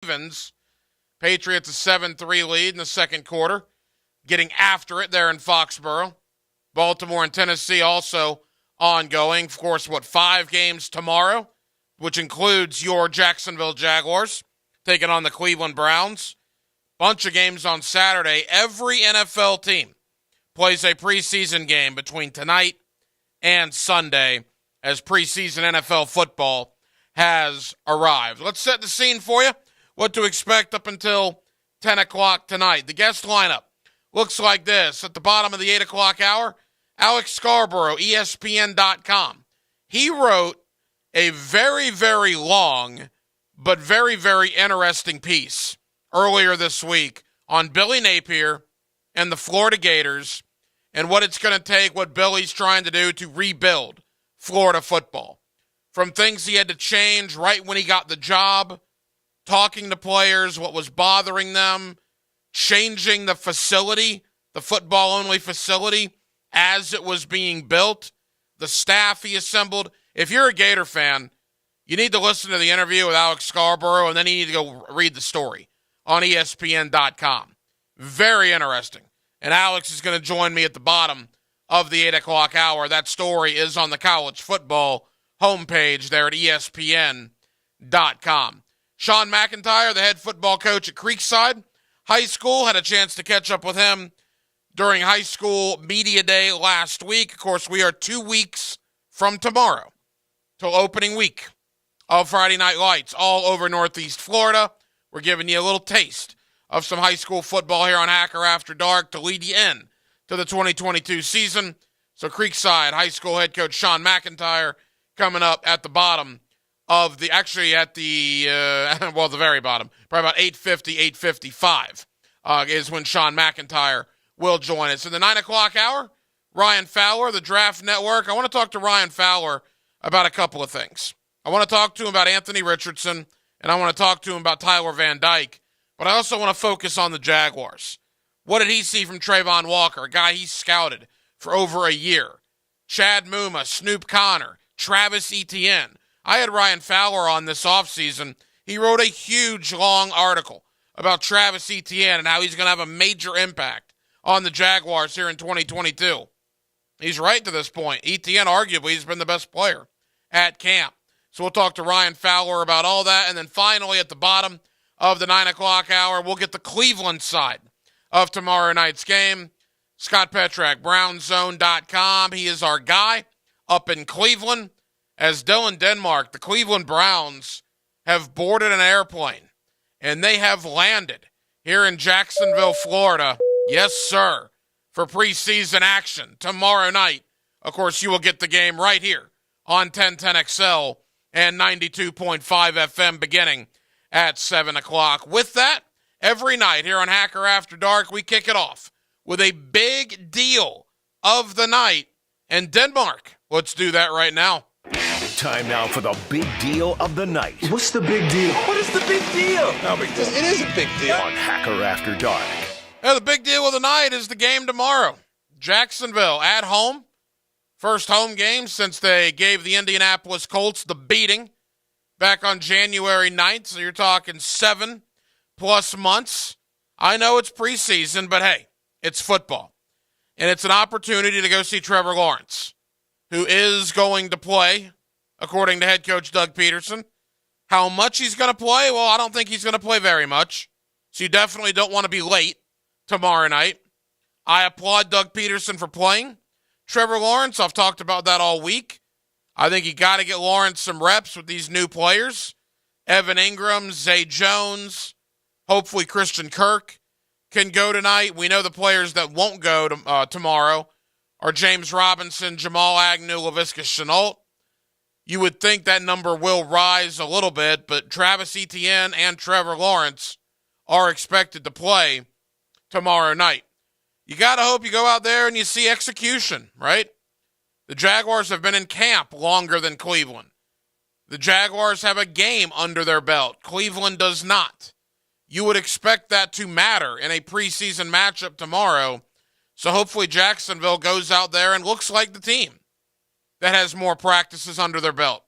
Ravens. Patriots a 7-3 lead in the second quarter. Getting after it there in Foxborough. Baltimore and Tennessee also ongoing. Of course, 5 games tomorrow, which includes your Jacksonville Jaguars taking on the Cleveland Browns. Bunch of games on Saturday. Every NFL team plays a preseason game between tonight and Sunday as preseason NFL football has arrived. Let's set the scene for you. What to expect up until 10 o'clock tonight. The guest lineup looks like this. At the bottom of the 8 o'clock hour, Alex Scarborough, ESPN.com. He wrote a very, very long but very, very interesting piece earlier this week on Billy Napier and the Florida Gators and what it's going to take, what Billy's trying to do to rebuild Florida football. From things he had to change right when he got the job, talking to players, what was bothering them, changing the facility, the football-only facility, as it was being built, the staff he assembled. If you're a Gator fan, you need to listen to the interview with Alex Scarborough, and then you need to go read the story on ESPN.com. Very interesting. And Alex is going to join me at the bottom of the 8 o'clock hour. That story is on the college football homepage there at ESPN.com. Sean McIntyre, the head football coach at Creekside High School, had a chance to catch up with him during high school media day last week. Of course, we are 2 weeks from tomorrow till opening week of Friday Night Lights all over Northeast Florida. We're giving you a little taste of some high school football here on Hacker After Dark to lead you in to the 2022 season. So Creekside High School head coach Sean McIntyre coming up at the bottom of the, the very bottom, probably about 8:50, 8:55 is when Sean McIntyre will join us. In the 9 o'clock hour, Ryan Fowler, the Draft Network. I want to talk to Ryan Fowler about a couple of things. I want to talk to him about Anthony Richardson, and I want to talk to him about Tyler Van Dyke, but I also want to focus on the Jaguars. What did he see from Trayvon Walker, a guy he scouted for over a year? Chad Muma, Snoop Connor, Travis Etienne. I had Ryan Fowler on this offseason. He wrote a huge, long article about Travis Etienne and how he's going to have a major impact on the Jaguars here in 2022. He's right to this point. Etienne, arguably, has been the best player at camp. So we'll talk to Ryan Fowler about all that. And then finally, at the bottom of the 9 o'clock hour, we'll get the Cleveland side of tomorrow night's game. Scott Petrak, BrownZone.com. He is our guy up in Cleveland. As Dylan Denmark, the Cleveland Browns have boarded an airplane, and they have landed here in Jacksonville, Florida. Yes, sir, for preseason action tomorrow night. Of course, you will get the game right here on 1010XL and 92.5 FM beginning at 7 o'clock. With that, every night here on Hacker After Dark, we kick it off with a big deal of the night. And Denmark, let's do that right now. Time now for the big deal of the night. What's the big deal? What is the big deal? No big deal. It is a big deal. On Hacker After Dark. Now, the big deal of the night is the game tomorrow. Jacksonville at home. First home game since they gave the Indianapolis Colts the beating back on January 9th. So you're talking 7+ months. I know it's preseason, but hey, it's football. And it's an opportunity to go see Trevor Lawrence, who is going to play, according to head coach Doug Peterson. How much he's going to play? Well, I don't think he's going to play very much. So you definitely don't want to be late tomorrow night. I applaud Doug Peterson for playing Trevor Lawrence. I've talked about that all week. I think you got to get Lawrence some reps with these new players. Evan Ingram, Zay Jones, hopefully Christian Kirk can go tonight. We know the players that won't go tomorrow are James Robinson, Jamal Agnew, Laviska Shenault. You would think that number will rise a little bit, but Travis Etienne and Trevor Lawrence are expected to play tomorrow night. You got to hope you go out there and you see execution, right? The Jaguars have been in camp longer than Cleveland. The Jaguars have a game under their belt. Cleveland does not. You would expect that to matter in a preseason matchup tomorrow. So hopefully Jacksonville goes out there and looks like the team that has more practices under their belt.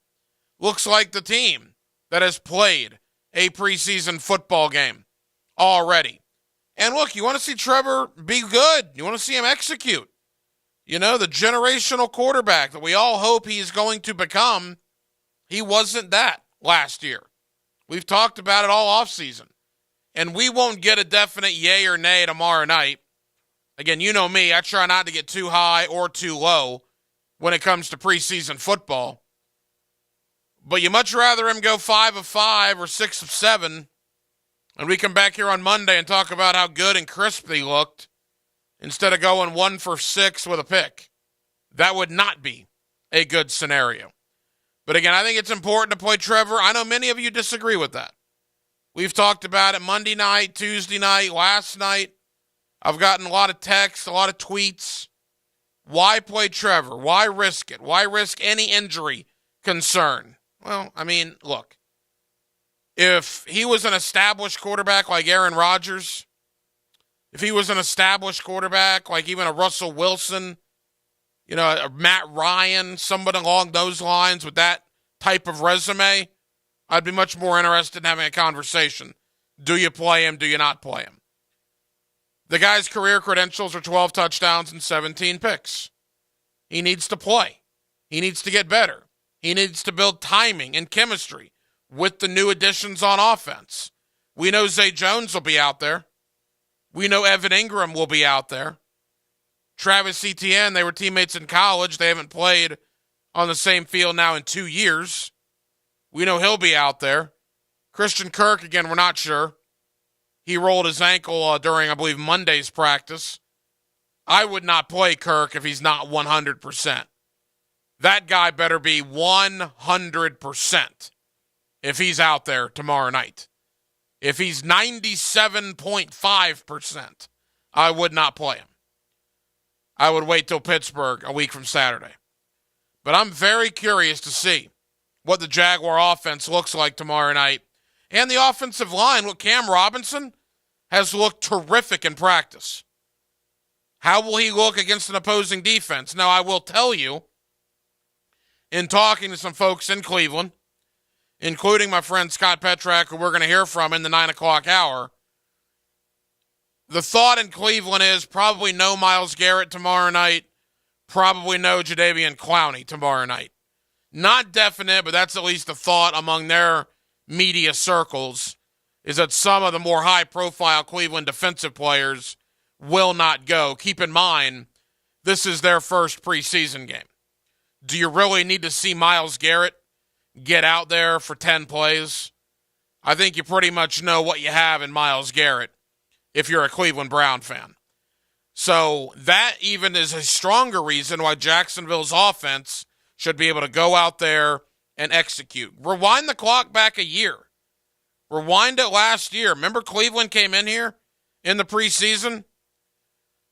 Looks like the team that has played a preseason football game already. And look, you want to see Trevor be good. You want to see him execute. You know, the generational quarterback that we all hope he is going to become, he wasn't that last year. We've talked about it all offseason. And we won't get a definite yay or nay tomorrow night. Again, you know me, I try not to get too high or too low when it comes to preseason football. But you much rather him go 5 of 5 or 6 of 7, and we come back here on Monday and talk about how good and crisp he looked, instead of going 1 for 6 with a pick. That would not be a good scenario. But again, I think it's important to play Trevor. I know many of you disagree with that. We've talked about it Monday night, Tuesday night, last night. I've gotten a lot of texts, a lot of tweets. Why play Trevor? Why risk it? Why risk any injury concern? Well, I mean, look. If he was an established quarterback like Aaron Rodgers, if he was an established quarterback like even a Russell Wilson, you know, a Matt Ryan, somebody along those lines with that type of resume, I'd be much more interested in having a conversation. Do you play him? Do you not play him? The guy's career credentials are 12 touchdowns and 17 picks. He needs to play. He needs to get better. He needs to build timing and chemistry with the new additions on offense. We know Zay Jones will be out there. We know Evan Ingram will be out there. Travis Etienne, they were teammates in college. They haven't played on the same field now in 2 years. We know he'll be out there. Christian Kirk, again, we're not sure. He rolled his ankle during, I believe, Monday's practice. I would not play Kirk if he's not 100%. That guy better be 100% if he's out there tomorrow night. If he's 97.5%, I would not play him. I would wait till Pittsburgh a week from Saturday. But I'm very curious to see what the Jaguar offense looks like tomorrow night. And the offensive line, look, Cam Robinson has looked terrific in practice. How will he look against an opposing defense? Now, I will tell you, in talking to some folks in Cleveland, including my friend Scott Petrak, who we're going to hear from in the 9 o'clock hour, the thought in Cleveland is probably no Myles Garrett tomorrow night, probably no Jadeveon Clowney tomorrow night. Not definite, but that's at least the thought among their media circles, is that some of the more high-profile Cleveland defensive players will not go. Keep in mind, this is their first preseason game. Do you really need to see Myles Garrett get out there for 10 plays? I think you pretty much know what you have in Myles Garrett if you're a Cleveland Brown fan. So that even is a stronger reason why Jacksonville's offense should be able to go out there and execute. Rewind the clock back a year. Rewind it last year. Remember Cleveland came in here in the preseason?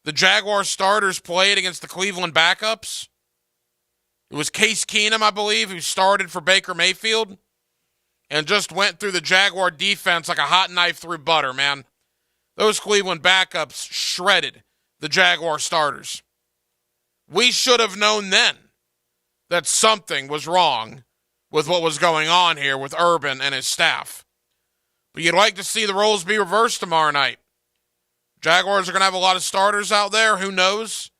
The Jaguar starters played against the Cleveland backups. It was Case Keenum, I believe, who started for Baker Mayfield and just went through the Jaguar defense like a hot knife through butter, man. Those Cleveland backups shredded the Jaguar starters. We should have known then that something was wrong with what was going on here with Urban and his staff. But you'd like to see the roles be reversed tomorrow night. Jaguars are going to have a lot of starters out there. Who knows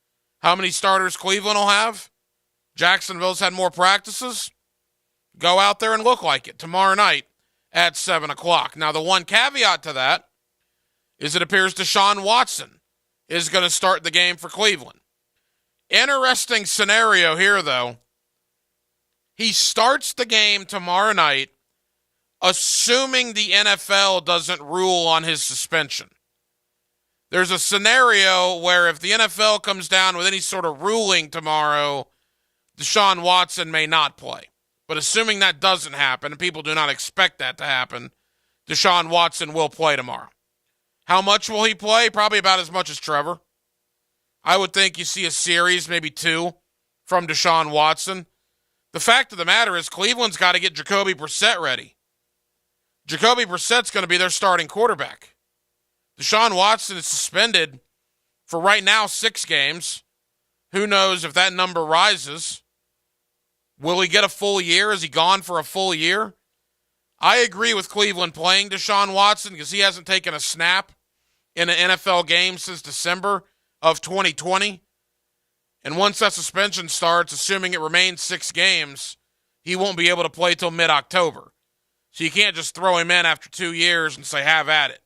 how many starters Cleveland will have? Jacksonville's had more practices. Go out there and look like it tomorrow night at 7 o'clock. Now, the one caveat to that is it appears Deshaun Watson is going to start the game for Cleveland. Interesting scenario here, though. He starts the game tomorrow night, assuming the NFL doesn't rule on his suspension. There's a scenario where if the NFL comes down with any sort of ruling tomorrow, Deshaun Watson may not play. But assuming that doesn't happen, and people do not expect that to happen, Deshaun Watson will play tomorrow. How much will he play? Probably about as much as Trevor. I would think you see a series, maybe 2, from Deshaun Watson. The fact of the matter is Cleveland's got to get Jacoby Brissett ready. Jacoby Brissett's going to be their starting quarterback. Deshaun Watson is suspended for right now 6 games. Who knows if that number rises? Will he get a full year? Is he gone for a full year? I agree with Cleveland playing Deshaun Watson because he hasn't taken a snap in an NFL game since December of 2020. And once that suspension starts, assuming it remains 6 games, he won't be able to play till mid-October. So you can't just throw him in after 2 years and say, have at it.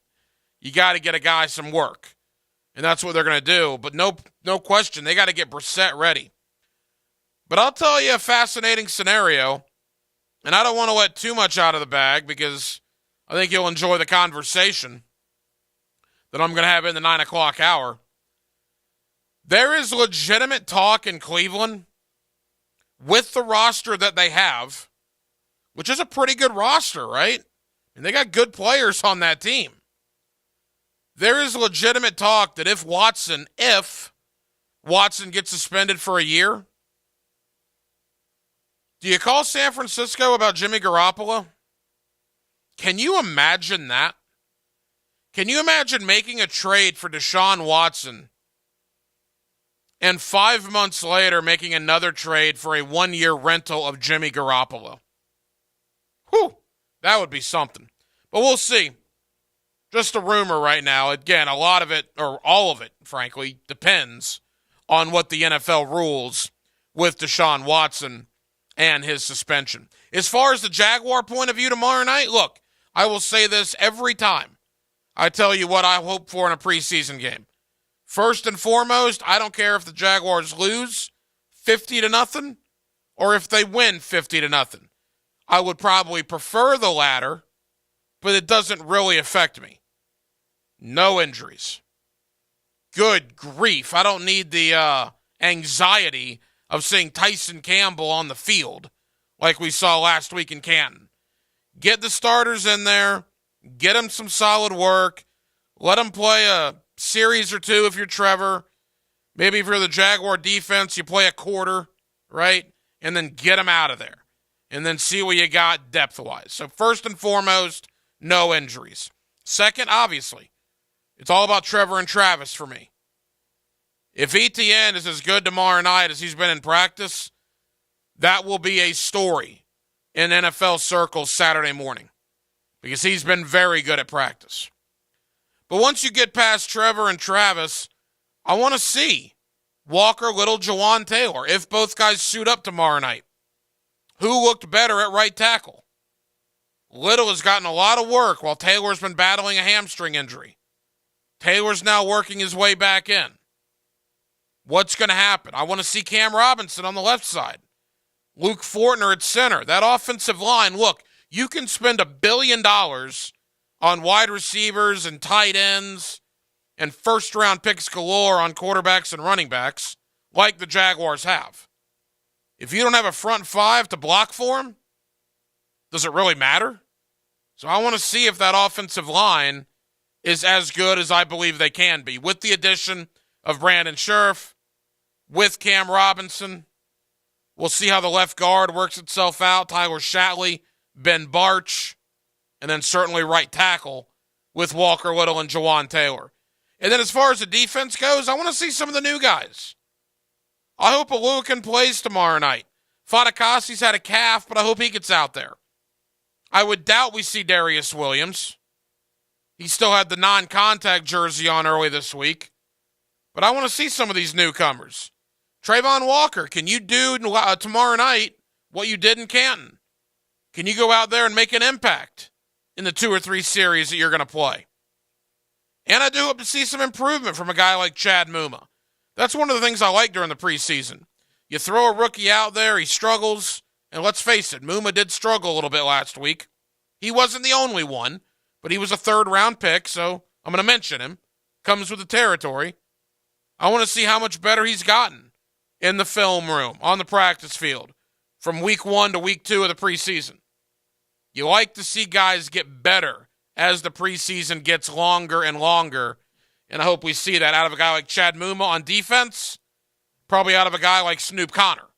You got to get a guy some work. And that's what they're going to do. But no question, they got to get Brissett ready. But I'll tell you a fascinating scenario, and I don't want to let too much out of the bag because I think you'll enjoy the conversation that I'm going to have in the 9 o'clock hour. There is legitimate talk in Cleveland with the roster that they have, which is a pretty good roster, right? And they got good players on that team. There is legitimate talk that if Watson gets suspended for a year, do you call San Francisco about Jimmy Garoppolo? Can you imagine that? Can you imagine making a trade for Deshaun Watson and 5 months later making another trade for a 1-year rental of Jimmy Garoppolo? Whew, that would be something. But we'll see. Just a rumor right now. Again, a lot of it, or all of it, frankly, depends on what the NFL rules with Deshaun Watson and his suspension. As far as the Jaguar point of view tomorrow night, look, I will say this every time I tell you what I hope for in a preseason game. First and foremost, I don't care if the Jaguars lose 50-0 or if they win 50-0. I would probably prefer the latter, but it doesn't really affect me. No injuries. Good grief. I don't need the anxiety of seeing Tyson Campbell on the field like we saw last week in Canton. Get the starters in there. Get them some solid work. Let them play a series or two if you're Trevor. Maybe if you're the Jaguar defense, you play a quarter, right? And then get them out of there. And then see what you got depth-wise. So first and foremost, no injuries. Second, obviously, it's all about Trevor and Travis for me. If ETN is as good tomorrow night as he's been in practice, that will be a story in NFL circles Saturday morning because he's been very good at practice. But once you get past Trevor and Travis, I want to see Walker, Little, Jawan Taylor, if both guys suit up tomorrow night. Who looked better at right tackle? Little has gotten a lot of work while Taylor's been battling a hamstring injury. Taylor's now working his way back in. What's going to happen? I want to see Cam Robinson on the left side. Luke Fortner at center. That offensive line, look, you can spend $1 billion on wide receivers and tight ends and first-round picks galore on quarterbacks and running backs like the Jaguars have. If you don't have a front five to block for them, does it really matter? So I want to see if that offensive line is as good as I believe they can be with the addition of Brandon Scherf, with Cam Robinson. We'll see how the left guard works itself out. Tyler Shatley, Ben Barch, and then certainly right tackle with Walker Little and Jawan Taylor. And then as far as the defense goes, I want to see some of the new guys. I hope Aluakin plays tomorrow night. Fadakasi's had a calf, but I hope he gets out there. I would doubt we see Darius Williams. He still had the non-contact jersey on early this week. But I want to see some of these newcomers. Trayvon Walker, can you do tomorrow night what you did in Canton? Can you go out there and make an impact in the 2 or 3 series that you're going to play? And I do hope to see some improvement from a guy like Chad Muma. That's one of the things I like during the preseason. You throw a rookie out there, he struggles, and let's face it, Muma did struggle a little bit last week. He wasn't the only one, but he was a 3rd-round pick, so I'm going to mention him. Comes with the territory. I want to see how much better he's gotten in the film room, on the practice field, from week 1 to week 2 of the preseason. You like to see guys get better as the preseason gets longer and longer, and I hope we see that out of a guy like Chad Muma on defense, probably out of a guy like Snoop Connor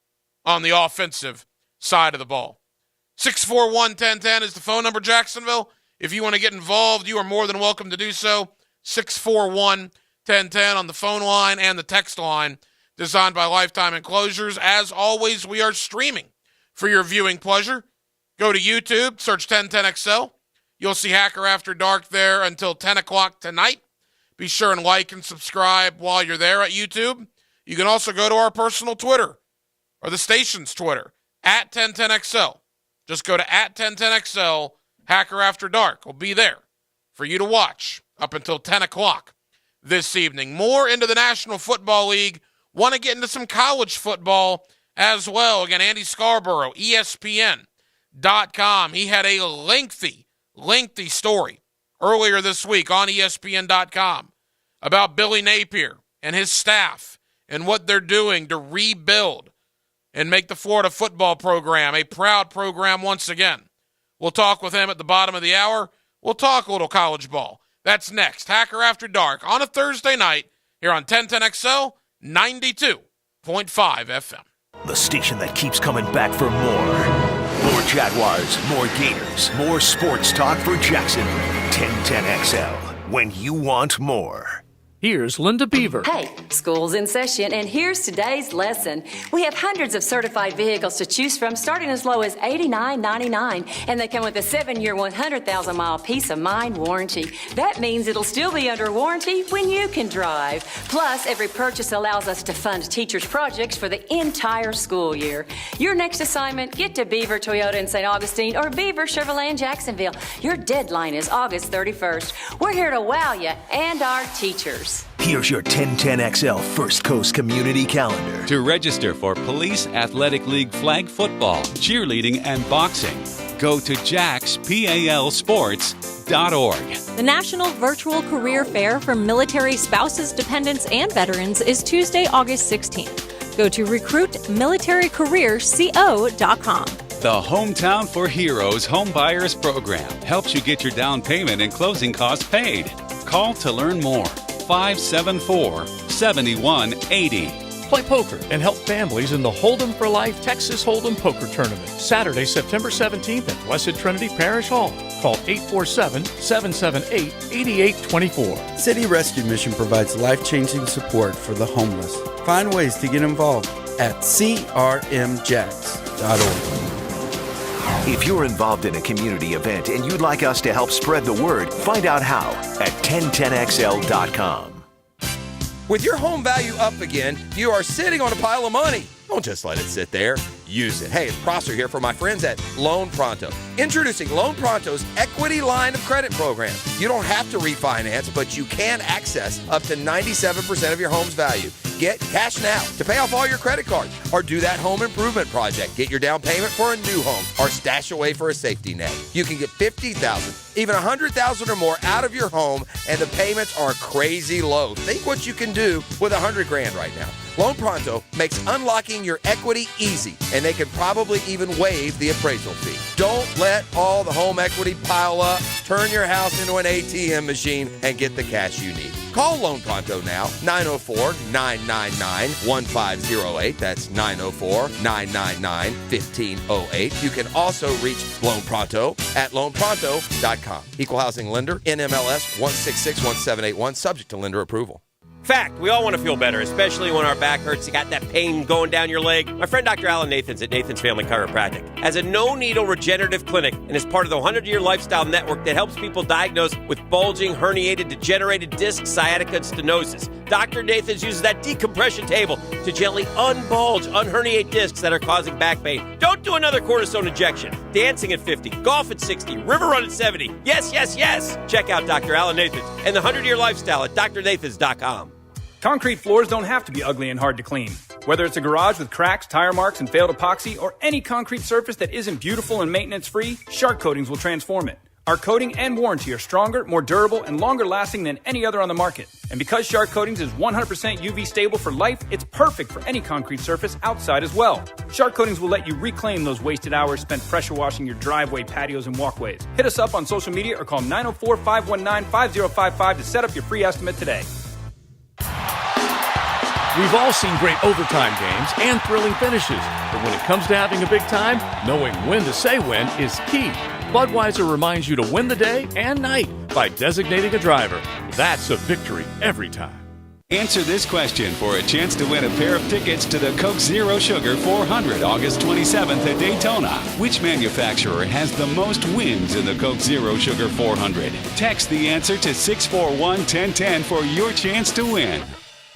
on the offensive side of the ball. 641-1010 is the phone number, Jacksonville. If you want to get involved, you are more than welcome to do so. 641-1010 on the phone line and the text line, designed by Lifetime Enclosures. As always, we are streaming for your viewing pleasure. Go to YouTube, search 1010XL. You'll see Hacker After Dark there until 10 o'clock tonight. Be sure and like and subscribe while you're there at YouTube. You can also go to our personal Twitter, or the station's Twitter, at 1010XL. Just go to at 1010XL, Hacker After Dark. We'll be there for you to watch up until 10 o'clock this evening. More into the National Football League. Want to get into some college football as well. Again, Andy Scarborough, ESPN.com. He had a lengthy story earlier this week on ESPN.com about Billy Napier and his staff and what they're doing to rebuild and make the Florida football program a proud program once again. We'll talk with him at the bottom of the hour. We'll talk a little college ball. That's next. Hacker After Dark on a Thursday night here on 1010XL 92.5 FM. The station that keeps coming back for more. More Jaguars, more Gators, more sports talk for Jackson. 1010XL, when you want more. Here's Linda Beaver. Hey, school's in session, and here's today's lesson. We have hundreds of certified vehicles to choose from, starting as low as $89.99, and they come with a 7-year, 100,000-mile peace of mind warranty. That means it'll still be under warranty when you can drive. Plus, every purchase allows us to fund teachers' projects for the entire school year. Your next assignment, get to Beaver Toyota in St. Augustine or Beaver Chevrolet in Jacksonville. Your deadline is August 31st. We're here to wow you and our teachers. Here's your 1010XL First Coast Community Calendar. To register for Police Athletic League flag football, cheerleading, and boxing, go to jaxpalsports.org. The National Virtual Career Fair for military spouses, dependents, and veterans is Tuesday, August 16th. Go to recruitmilitarycareerco.com. The Hometown for Heroes Home Buyers Program helps you get your down payment and closing costs paid. Call to learn more. 574-7180. Play poker and help families in the Hold'em for Life Texas Hold'em Poker Tournament. Saturday, September 17th at Blessed Trinity Parish Hall. Call 847-778-8824. City Rescue Mission provides life-changing support for the homeless. Find ways to get involved at crmjax.org. If you're involved in a community event and you'd like us to help spread the word, find out how at 1010XL.com. With your home value up again, you are sitting on a pile of money. Don't just let it sit there. Use it. Hey, it's Prosser here for my friends at Loan Pronto. Introducing Loan Pronto's Equity Line of Credit program. You don't have to refinance, but you can access up to 97% of your home's value. Get cash now to pay off all your credit cards or do that home improvement project. Get your down payment for a new home or stash away for a safety net. You can get $50,000, even $100,000 or more out of your home, and the payments are crazy low. Think what you can do with $100,000 right now. Loan Pronto makes unlocking your equity easy, and they can probably even waive the appraisal fee. Don't let all the home equity pile up. Turn your house into an ATM machine and get the cash you need. Call Loan Pronto now, 904-999-1508. That's 904-999-1508. You can also reach Loan Pronto at loanpronto.com. Equal housing lender, NMLS 1661781, subject to lender approval. Fact, we all want to feel better, especially when our back hurts. You got that pain going down your leg. My friend Dr. Alan Nathans at Nathan's Family Chiropractic has a no-needle regenerative clinic and is part of the 100-Year Lifestyle Network that helps people diagnosed with bulging, herniated, degenerated disc, sciatica, and stenosis. Dr. Nathans uses that decompression table to gently unbulge, unherniate discs that are causing back pain. Don't do another cortisone injection. Dancing at 50, golf at 60, river run at 70. Yes, yes, yes. Check out Dr. Alan Nathans and the 100-Year Lifestyle at drnathans.com. Concrete floors don't have to be ugly and hard to clean. Whether it's a garage with cracks, tire marks, and failed epoxy, or any concrete surface that isn't beautiful and maintenance-free, Shark Coatings will transform it. Our coating and warranty are stronger, more durable, and longer-lasting than any other on the market. And because Shark Coatings is 100% UV stable for life, it's perfect for any concrete surface outside as well. Shark Coatings will let you reclaim those wasted hours spent pressure washing your driveway, patios, and walkways. Hit us up on social media or call 904-519-5055 to set up your free estimate today. We've all seen great overtime games and thrilling finishes, but when it comes to having a big time, knowing when to say when is key. Budweiser reminds you to win the day and night by designating a driver. That's a victory every time. Answer this question for a chance to win a pair of tickets to the Coke Zero Sugar 400 August 27th at Daytona. Which manufacturer has the most wins in the Coke Zero Sugar 400? Text the answer to 641-1010 for your chance to win.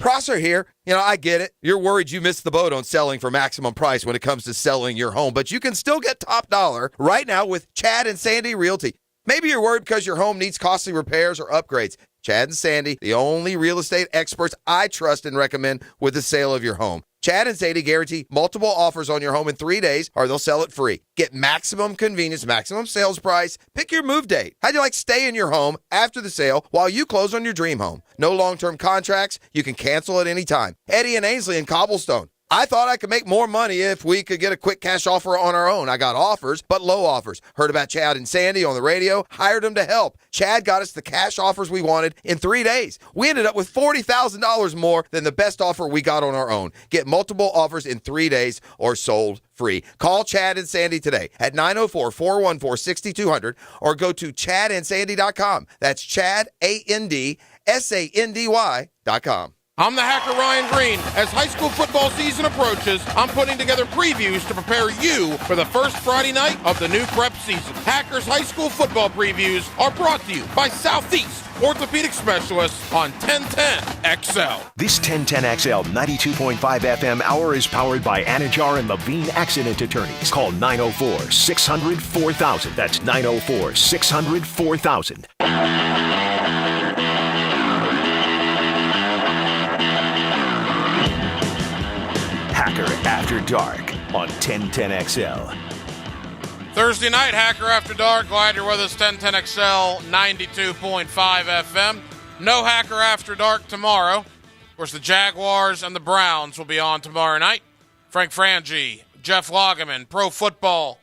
Prosser here. I get it. You're worried you missed the boat on selling for maximum price when it comes to selling your home, but you can still get top dollar right now with Chad and Sandy Realty. Maybe you're worried because your home needs costly repairs or upgrades. Chad and Sandy, the only real estate experts I trust and recommend with the sale of your home. Chad and Sandy guarantee multiple offers on your home in 3 days or they'll sell it free. Get maximum convenience, maximum sales price. Pick your move date. How'd you like stay in your home after the sale while you close on your dream home? No long-term contracts. You can cancel at any time. Eddie and Ainsley in Cobblestone. I thought I could make more money if we could get a quick cash offer on our own. I got offers, but low offers. Heard about Chad and Sandy on the radio, hired them to help. Chad got us the cash offers we wanted in 3 days. We ended up with $40,000 more than the best offer we got on our own. Get multiple offers in 3 days or sold free. Call Chad and Sandy today at 904-414-6200 or go to chadandsandy.com. That's Chad, ANDSANDY.com. I'm the hacker Ryan Green. As high school football season approaches, I'm putting together previews to prepare you for the first Friday night of the new prep season. Hackers high school football previews are brought to you by Southeast Orthopedic Specialists on 1010XL. This 1010XL 92.5 FM hour is powered by Anajar and Levine Accident Attorneys. Call 904-600-4000. That's 904-600-4000. Hacker After Dark on 1010XL. Thursday night, Hacker After Dark. Glad you're with us, 1010XL 92.5 FM. No Hacker After Dark tomorrow. Of course, the Jaguars and the Browns will be on tomorrow night. Frank Frangie, Jeff Lageman, Pro Football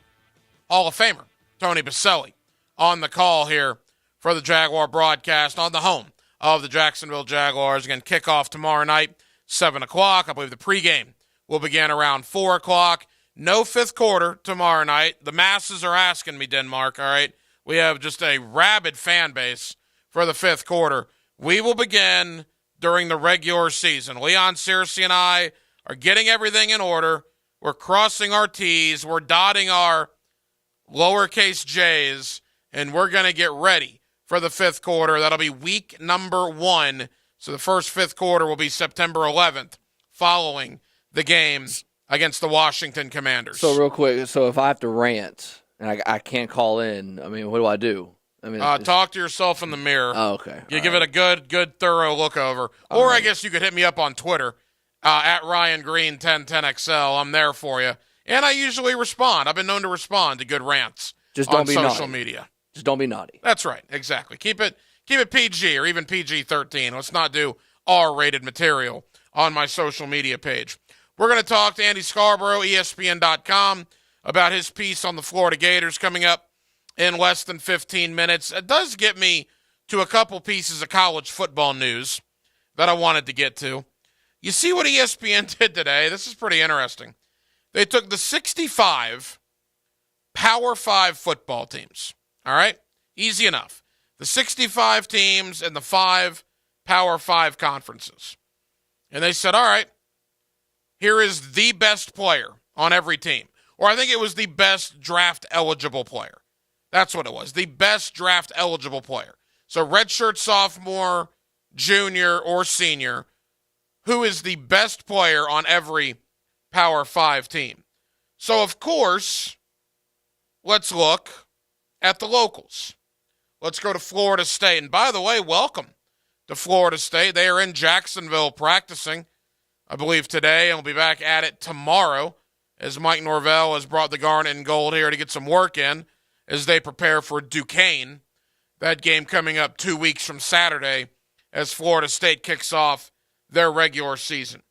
Hall of Famer Tony Baselli on the call here for the Jaguar broadcast on the home of the Jacksonville Jaguars. Again, kickoff tomorrow night, 7 o'clock. I believe the pregame will begin around 4 o'clock. No fifth quarter tomorrow night. The masses are asking me, Denmark, all right? We have just a rabid fan base for the fifth quarter. We will begin during the regular season. Leon Searcy and I are getting everything in order. We're crossing our T's. We're dotting our lowercase J's, and we're going to get ready for the fifth quarter. That'll be week number 1. So the first fifth quarter will be September 11th following the game against the Washington Commanders. So real quick, so if I have to rant and I can't call in, I mean, what do I do? I mean, talk to yourself in the mirror. Oh, okay. You give it a good, thorough look over. Or I guess you could hit me up on Twitter at Ryan Green 1010XL. I'm there for you. And I usually respond. I've been known to respond to good rants on social media. Just don't be naughty. That's right. Exactly. Keep it PG or even PG-13. Let's not do R-rated material on my social media page. We're going to talk to Andy Scarborough, ESPN.com, about his piece on the Florida Gators coming up in less than 15 minutes. It does get me to a couple pieces of college football news that I wanted to get to. You see what ESPN did today? This is pretty interesting. They took the 65 Power 5 football teams, all right? Easy enough. The 65 teams and the 5 Power 5 conferences. And they said, all right, here is the best player on every team. Or I think it was the best draft-eligible player. That's what it was, the best draft-eligible player. So redshirt sophomore, junior, or senior, who is the best player on every Power 5 team. So, of course, let's look at the locals. Let's go to Florida State. And by the way, welcome to Florida State. They are in Jacksonville practicing, I believe, today, and we'll be back at it tomorrow as Mike Norvell has brought the Garnet and Gold here to get some work in as they prepare for Duquesne. That game coming up 2 weeks from Saturday as Florida State kicks off their regular season.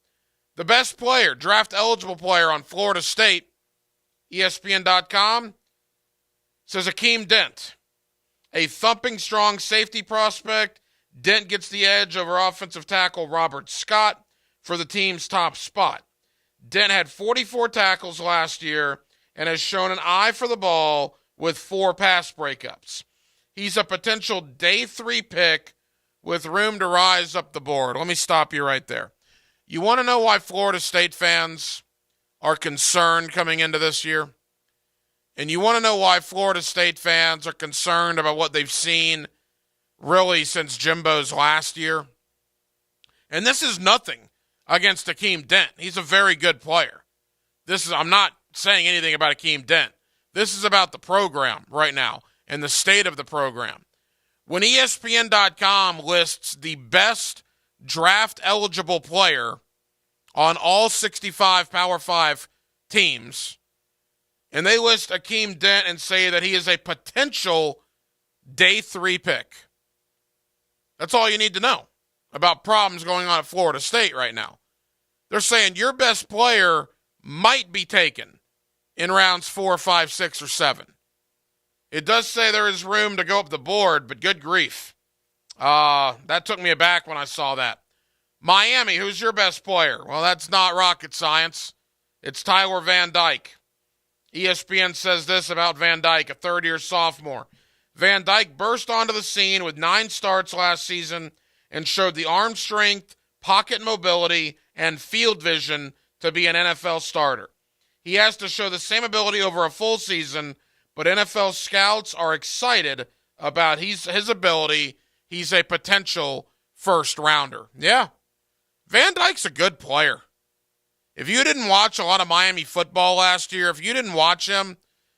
The best player, draft-eligible player on Florida State, ESPN.com, says Akeem Dent. A thumping strong safety prospect. Dent gets the edge over offensive tackle Robert Scott for the team's top spot. Dent had 44 tackles last year and has shown an eye for the ball with 4 pass breakups. He's a potential day 3 pick with room to rise up the board. Let me stop you right there. You want to know why Florida State fans are concerned coming into this year? And you want to know why Florida State fans are concerned about what they've seen really since Jimbo's last year? And this is nothing against Akeem Dent. He's a very good player. I'm not saying anything about Akeem Dent. This is about the program right now and the state of the program. When ESPN.com lists the best draft-eligible player on all 65 Power 5 teams, and they list Akeem Dent and say that he is a potential day 3 pick, that's all you need to know about problems going on at Florida State right now. They're saying your best player might be taken in rounds 4, 5, 6, or 7. It does say there is room to go up the board, but good grief. That took me aback when I saw that. Miami, who's your best player? Well, that's not rocket science. It's Tyler Van Dyke. ESPN says this about Van Dyke, a third-year sophomore. Van Dyke burst onto the scene with 9 starts last season and showed the arm strength, pocket mobility, and field vision to be an NFL starter. He has to show the same ability over a full season, but NFL scouts are excited about his ability. He's a potential first-rounder. Yeah, Van Dyke's a good player. If you didn't watch a lot of Miami football last year, if you didn't watch him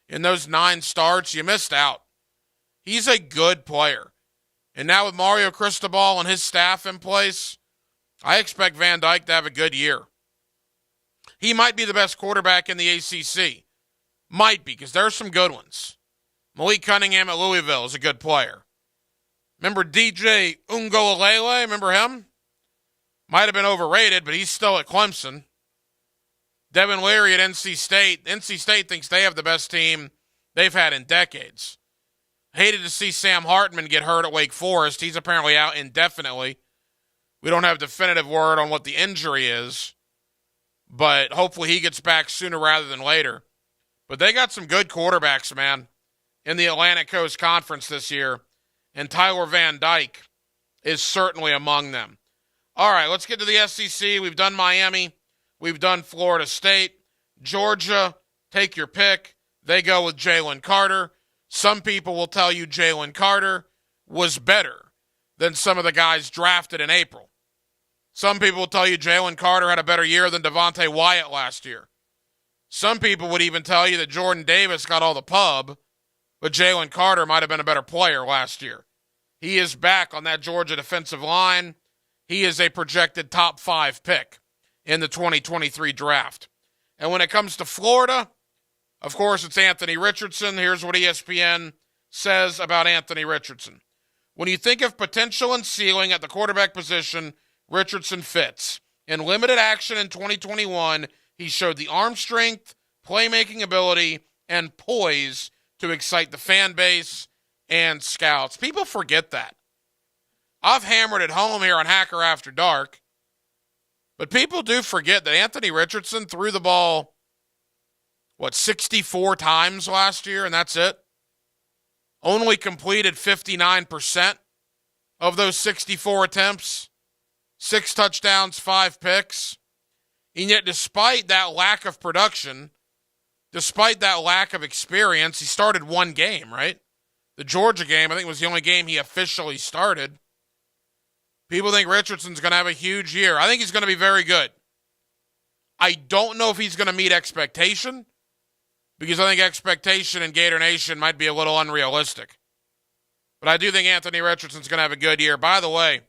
in those 9 starts, you missed out. He's a good player. And now with Mario Cristobal and his staff in place, I expect Van Dyke to have a good year. He might be the best quarterback in the ACC. Might be, because there are some good ones. Malik Cunningham at Louisville is a good player. Remember DJ Uiagalelei? Remember him? Might have been overrated, but he's still at Clemson. Devin Leary at NC State. NC State thinks they have the best team they've had in decades. Hated to see Sam Hartman get hurt at Wake Forest. He's apparently out indefinitely. We don't have definitive word on what the injury is, but hopefully he gets back sooner rather than later. But they got some good quarterbacks, man, in the Atlantic Coast Conference this year, and Tyler Van Dyke is certainly among them. All right, let's get to the SEC. We've done Miami. We've done Florida State. Georgia, take your pick. They go with Jalen Carter. Some people will tell you Jalen Carter was better than some of the guys drafted in April. Some people will tell you Jalen Carter had a better year than Devontae Wyatt last year. Some people would even tell you that Jordan Davis got all the pub, but Jalen Carter might have been a better player last year. He is back on that Georgia defensive line. He is a projected top 5 pick in the 2023 draft. And when it comes to Florida, of course, it's Anthony Richardson. Here's what ESPN says about Anthony Richardson. When you think of potential and ceiling at the quarterback position, Richardson fits. In limited action in 2021, he showed the arm strength, playmaking ability, and poise to excite the fan base and scouts. People forget that. I've hammered it home here on Hacker After Dark, but people do forget that Anthony Richardson threw the ball, 64 times last year, and that's it? Only completed 59% of those 64 attempts. 6 touchdowns, 5 picks. And yet, despite that lack of production, despite that lack of experience, he started 1 game, right? The Georgia game, I think, was the only game he officially started. People think Richardson's going to have a huge year. I think he's going to be very good. I don't know if he's going to meet expectation, because I think expectation in Gator Nation might be a little unrealistic. But I do think Anthony Richardson's going to have a good year. By the way,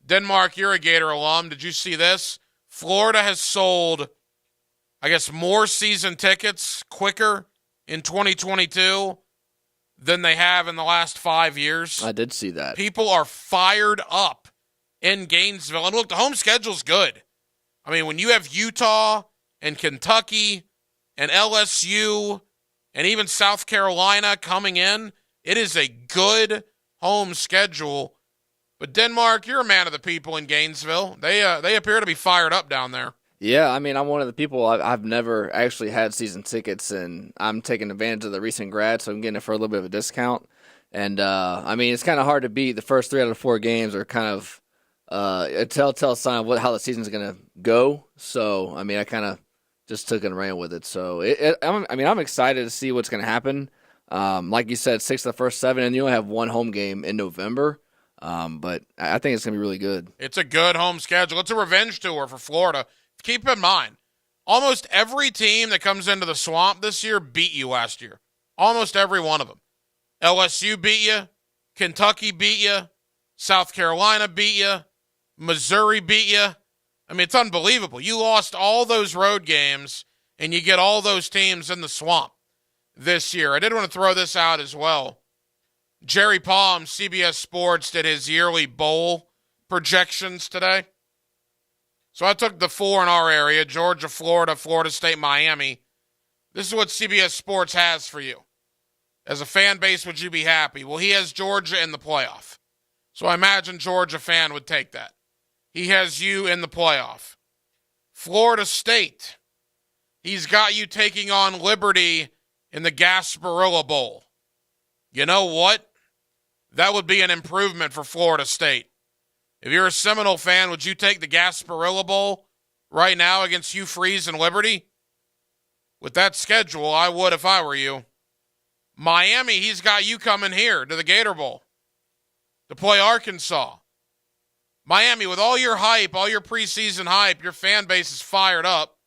Denmark, you're a Gator alum. Did you see this? Florida has sold, I guess, more season tickets quicker in 2022 than they have in the last 5 years. I did see that. People are fired up in Gainesville. And look, the home schedule's good. I mean, when you have Utah and Kentucky and LSU and even South Carolina coming in, it is a good home schedule. But Denmark, you're a man of the people in Gainesville. They appear to be fired up down there. Yeah, I mean, I'm one of the people, I've never actually had season tickets, and I'm taking advantage of the recent grad, so I'm getting it for a little bit of a discount. And, it's kind of hard to beat. The first 3 out of 4 games are kind of a telltale sign of how the season's going to go. So, I kind of just took and ran with it. So, I'm excited to see what's going to happen. Like you said, 6 of the first 7, and you only have 1 home game in November. But I think it's going to be really good. It's a good home schedule. It's a revenge tour for Florida. Keep in mind, almost every team that comes into the Swamp this year beat you last year. Almost every one of them. LSU beat you. Kentucky beat you. South Carolina beat you. Missouri beat you. It's unbelievable. You lost all those road games, and you get all those teams in the Swamp this year. I did want to throw this out as well. Jerry Palm, CBS Sports, did his yearly bowl projections today. So I took the 4 in our area, Georgia, Florida, Florida State, Miami. This is what CBS Sports has for you. As a fan base, would you be happy? Well, he has Georgia in the playoff. So I imagine Georgia fan would take that. He has you in the playoff. Florida State, he's got you taking on Liberty in the Gasparilla Bowl. You know what? That would be an improvement for Florida State. If you're a Seminole fan, would you take the Gasparilla Bowl right now against Hugh Freeze and Liberty? With that schedule, I would if I were you. Miami, he's got you coming here to the Gator Bowl to play Arkansas. Miami, with all your hype, all your preseason hype, your fan base is fired up.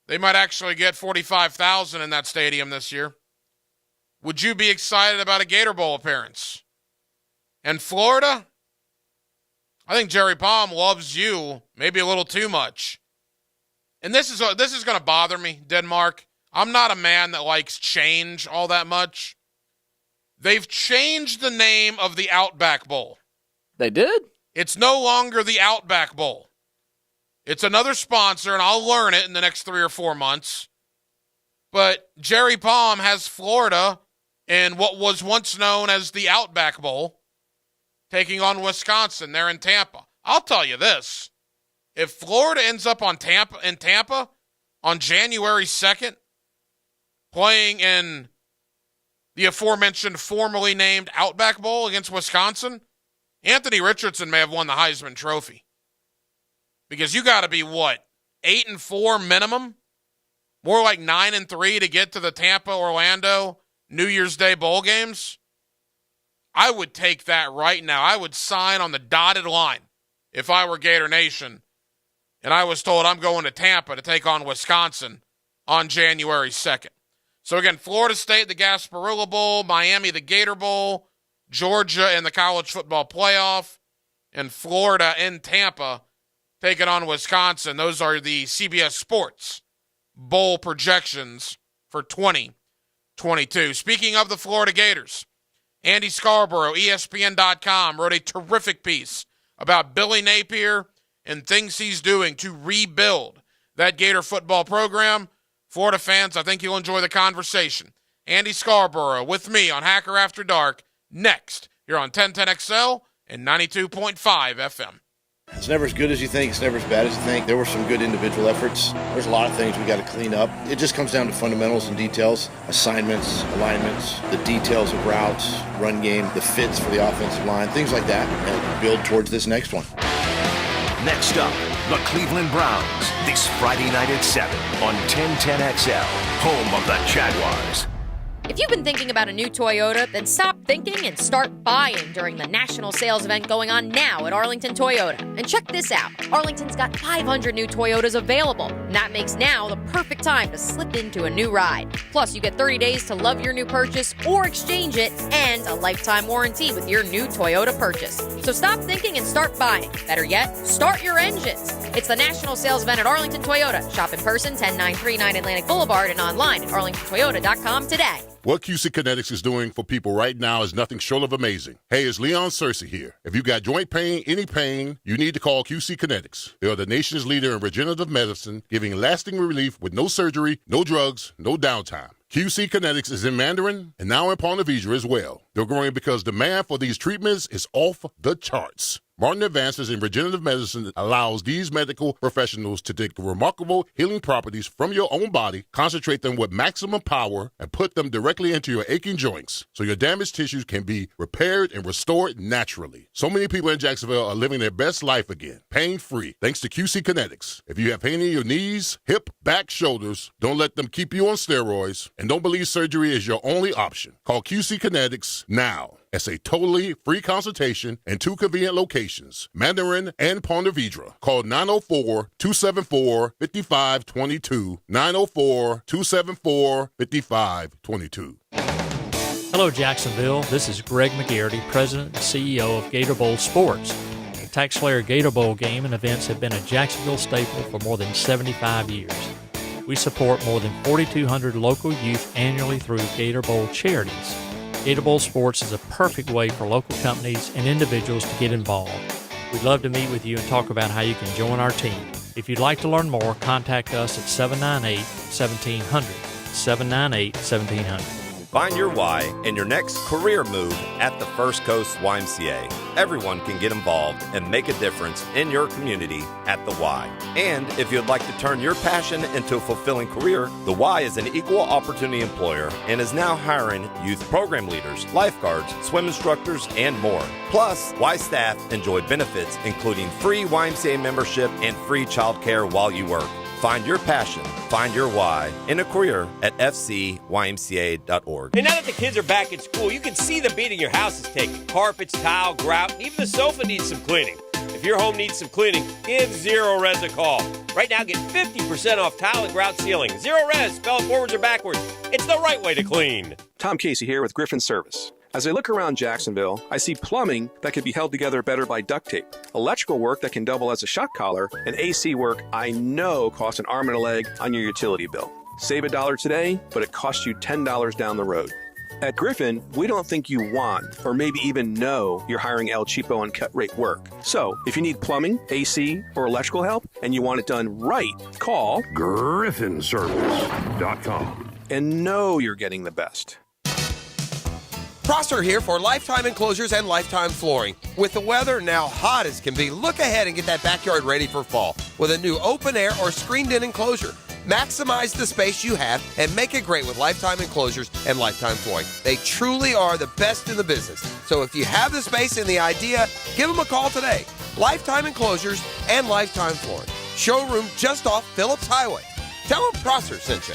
They might actually get 45,000 in that stadium this year. Would you be excited about a Gator Bowl appearance? And Florida, I think Jerry Palm loves you maybe a little too much. And this is going to bother me, Denmark. I'm not a man that likes change all that much. They've changed the name of the Outback Bowl. They did? It's no longer the Outback Bowl. It's another sponsor, and I'll learn it in the next 3 or 4 months. But Jerry Palm has Florida in what was once known as the Outback Bowl, taking on Wisconsin. They're in Tampa. I'll tell you this. If Florida ends up in Tampa on January 2nd, playing in the aforementioned formerly named Outback Bowl against Wisconsin, Anthony Richardson may have won the Heisman Trophy. Because you got to be, 8-4 minimum? More like 9-3 to get to the Tampa-Orlando New Year's Day bowl games? I would take that right now. I would sign on the dotted line if I were Gator Nation and I was told I'm going to Tampa to take on Wisconsin on January 2nd. So again, Florida State, the Gasparilla Bowl, Miami, the Gator Bowl, Georgia in the college football playoff, and Florida in Tampa taking on Wisconsin. Those are the CBS Sports bowl projections for 2022. Speaking of the Florida Gators, Andy Scarborough, ESPN.com, wrote a terrific piece about Billy Napier and things he's doing to rebuild that Gator football program. Florida fans, I think you'll enjoy the conversation. Andy Scarborough with me on Hacker After Dark next here on 1010XL and 92.5 FM. It's never as good as you think. It's never as bad as you think. There were some good individual efforts. There's a lot of things we got to clean up. It just comes down to fundamentals and details, assignments, alignments, the details of routes, run game, the fits for the offensive line, things like that, and build towards this next one. Next up, the Cleveland Browns, this Friday night at 7 on 1010XL, home of the Jaguars. If you've been thinking about a new Toyota, then stop thinking and start buying during the national sales event going on now at Arlington Toyota. And check this out. Arlington's got 500 new Toyotas available, and that makes now the perfect time to slip into a new ride. Plus, you get 30 days to love your new purchase or exchange it, and a lifetime warranty with your new Toyota purchase. So stop thinking and start buying. Better yet, start your engines. It's the national sales event at Arlington Toyota. Shop in person, 10939 Atlantic Boulevard, and online at arlingtontoyota.com today. What QC Kinetics is doing for people right now is nothing short of amazing. Hey, it's Leon Searcy here. If you got joint pain, any pain, you need to call QC Kinetics. They are the nation's leader in regenerative medicine, giving lasting relief with no surgery, no drugs, no downtime. QC Kinetics is in Mandarin and now in Ponte Vedra as well. They're growing because demand for these treatments is off the charts. Martin Advances in Regenerative Medicine allows these medical professionals to take the remarkable healing properties from your own body, concentrate them with maximum power, and put them directly into your aching joints so your damaged tissues can be repaired and restored naturally. So many people in Jacksonville are living their best life again, pain-free, thanks to QC Kinetics. If you have pain in your knees, hip, back, shoulders, don't let them keep you on steroids, and don't believe surgery is your only option. Call QC Kinetics now. It's a totally free consultation in 2 convenient locations, Mandarin and Ponte Vedra. Call 904-274-5522, 904-274-5522. Hello, Jacksonville. This is Greg McGarity, President and CEO of Gator Bowl Sports. The TaxSlayer Gator Bowl game and events have been a Jacksonville staple for more than 75 years. We support more than 4,200 local youth annually through Gator Bowl charities. Gator Bowl Sports is a perfect way for local companies and individuals to get involved. We'd love to meet with you and talk about how you can join our team. If you'd like to learn more, contact us at 798-1700, 798-1700. Find your why in your next career move at the First Coast YMCA. Everyone can get involved and make a difference in your community at the Y. And if you'd like to turn your passion into a fulfilling career, the Y is an equal opportunity employer and is now hiring youth program leaders, lifeguards, swim instructors, and more. Plus, Y staff enjoy benefits including free YMCA membership and free childcare while you work. Find your passion, find your why in a career at fcymca.org. And now that the kids are back at school, you can see the beating your house is taking. Carpets, tile, grout, and even the sofa needs some cleaning. If your home needs some cleaning, give Zero Res a call. Right now, get 50% off tile and grout ceiling. Zero Res, spell it forwards or backwards. It's the right way to clean. Tom Casey here with Griffin Service. As I look around Jacksonville, I see plumbing that can be held together better by duct tape, electrical work that can double as a shock collar, and AC work I know costs an arm and a leg on your utility bill. Save $1 today, but it costs you $10 down the road. At Griffin, we don't think you want, or maybe even know, you're hiring El Cheapo and cut rate work. So, if you need plumbing, AC, or electrical help, and you want it done right, call GriffinService.com and know you're getting the best. Prosser here for Lifetime Enclosures and Lifetime Flooring. With the weather now hot as can be, look ahead and get that backyard ready for fall with a new open air or screened-in enclosure. Maximize the space you have and make it great with Lifetime Enclosures and Lifetime Flooring. They truly are the best in the business. So if you have the space and the idea, give them a call today. Lifetime Enclosures and Lifetime Flooring. Showroom just off Phillips Highway. Tell them Prosser sent you.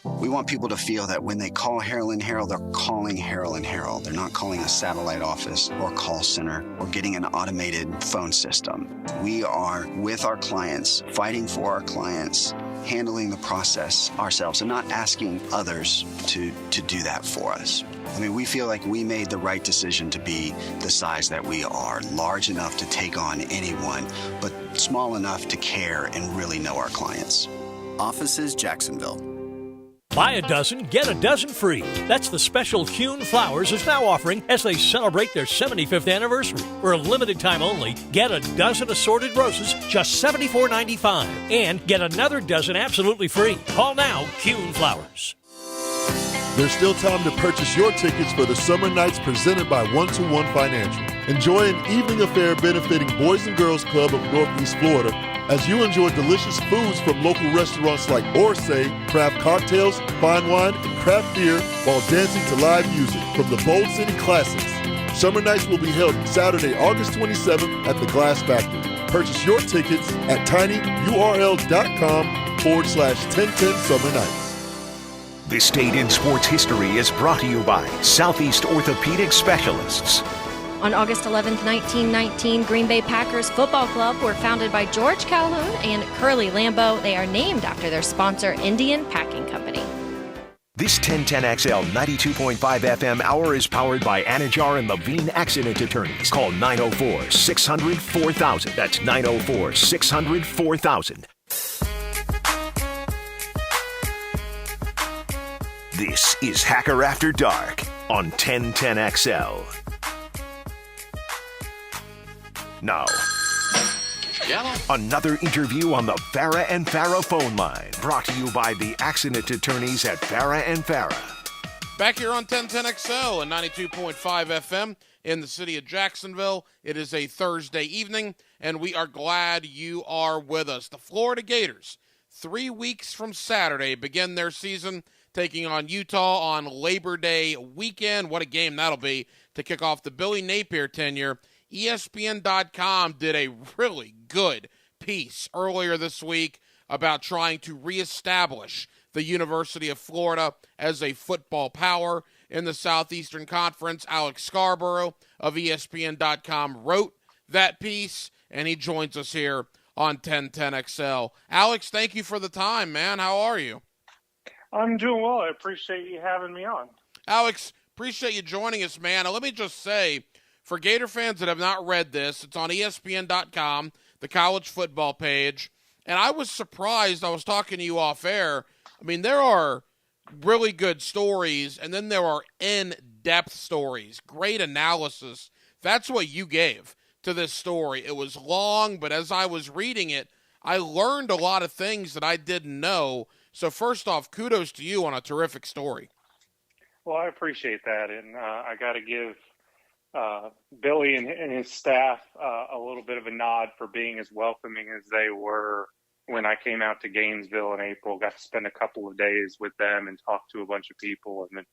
We want people to feel that when they call Harrell & Harrell, they're calling Harrell & Harrell. They're not calling a satellite office or call center or getting an automated phone system. We are with our clients, fighting for our clients, handling the process ourselves and not asking others to do that for us. I mean, we feel like we made the right decision to be the size that we are, large enough to take on anyone, but small enough to care and really know our clients. Offices, Jacksonville. Buy a dozen, get a dozen free. That's the special Kuhn Flowers is now offering as they celebrate their 75th anniversary. For a limited time only, get a dozen assorted roses, just $74.95. And get another dozen absolutely free. Call now, Kuhn Flowers. There's still time to purchase your tickets for the Summer Nights presented by 1-2-1 Financial. Enjoy an evening affair benefiting Boys and Girls Club of Northeast Florida as you enjoy delicious foods from local restaurants like Orsay, craft cocktails, fine wine, and craft beer while dancing to live music from the Bold City Classics. Summer Nights will be held Saturday, August 27th at the Glass Factory. Purchase your tickets at tinyurl.com/1010 Summer Nights. This Date in Sports History is brought to you by Southeast Orthopedic Specialists. On August 11th, 1919, Green Bay Packers Football Club were founded by George Calhoun and Curly Lambeau. They are named after their sponsor, Indian Packing Company. This 1010XL 92.5 FM hour is powered by Anajar and Levine Accident Attorneys. Call 904-600-4000. That's 904-600-4000. This is Hacker After Dark on 1010XL. Now, another interview on the Farah and Farah phone line, brought to you by the accident attorneys at Farah and Farah. Back here on 1010XL and 92.5 FM in the city of Jacksonville. It is a Thursday evening, and we are glad you are with us. The Florida Gators, 3 weeks from Saturday, begin their season taking on Utah on Labor Day weekend. What a game that'll be to kick off the Billy Napier tenure. ESPN.com did a really good piece earlier this week about trying to reestablish the University of Florida as a football power in the Southeastern Conference. Alex Scarborough of ESPN.com wrote that piece, and he joins us here on 1010XL. Alex, thank you for the time, man. How are you? I'm doing well. I appreciate you having me on. Alex, appreciate you joining us, man. Now, let me just say, for Gator fans that have not read this, it's on ESPN.com, the college football page, and I was surprised. I was talking to you off air. I mean, there are really good stories, and then there are in-depth stories, great analysis. That's what you gave to this story. It was long, but as I was reading it, I learned a lot of things that I didn't know. So first off, kudos to you on a terrific story. Well, I appreciate that, and I got to give Billy and his staff a little bit of a nod for being as welcoming as they were when I came out to Gainesville in April. Got to spend a couple of days with them and talk to a bunch of people. And then,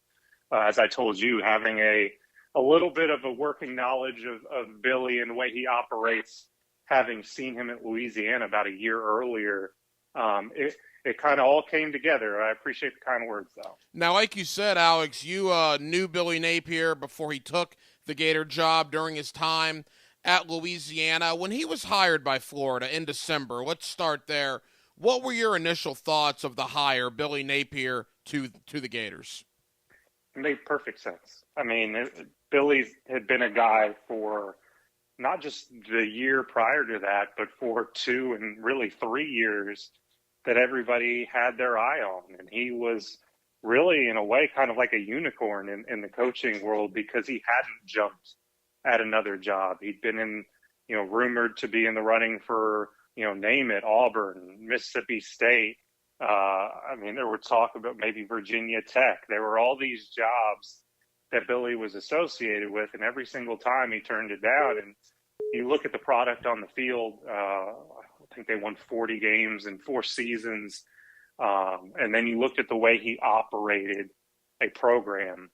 as I told you, having a little bit of a working knowledge of Billy and the way he operates, having seen him at Louisiana about a year earlier, it kind of all came together. I appreciate the kind words, though. Now, like you said, Alex, you knew Billy Napier before he took the Gator job during his time at Louisiana. When he was hired by Florida in December, let's start there. What were your initial thoughts of the hire, Billy Napier, to the Gators? It made perfect sense. I mean, Billy had been a guy for not just the year prior to that, but for 2 and really 3 years that everybody had their eye on. And he was really, in a way, kind of like a unicorn in the coaching world because he hadn't jumped at another job. He'd been rumored to be in the running for, name it, Auburn, Mississippi State. I mean, there were talk about maybe Virginia Tech. There were all these jobs that Billy was associated with, and every single time he turned it down. And you look at the product on the field, I think they won 40 games in 4 seasons. And then you looked at the way he operated a program,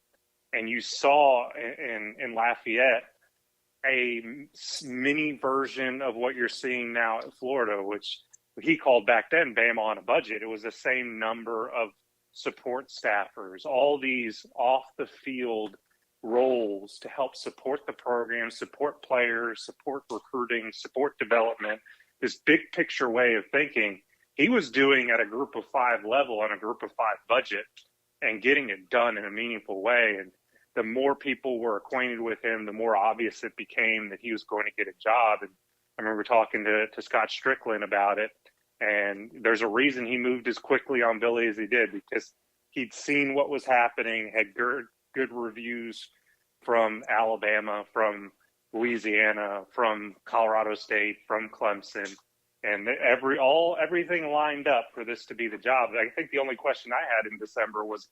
and you saw in Lafayette a mini version of what you're seeing now at Florida, which he called back then Bama on a budget. It was the same number of support staffers, all these off-the-field roles to help support the program, support players, support recruiting, support development, this big picture way of thinking. He was doing at a group of 5 level on a group of 5 budget and getting it done in a meaningful way. And the more people were acquainted with him, the more obvious it became that he was going to get a job. And I remember talking to Scott Strickland about it. And there's a reason he moved as quickly on Billy as he did, because he'd seen what was happening, had good reviews from Alabama, from Louisiana, from Colorado State, from Clemson. And everything lined up for this to be the job. I think the only question I had in December was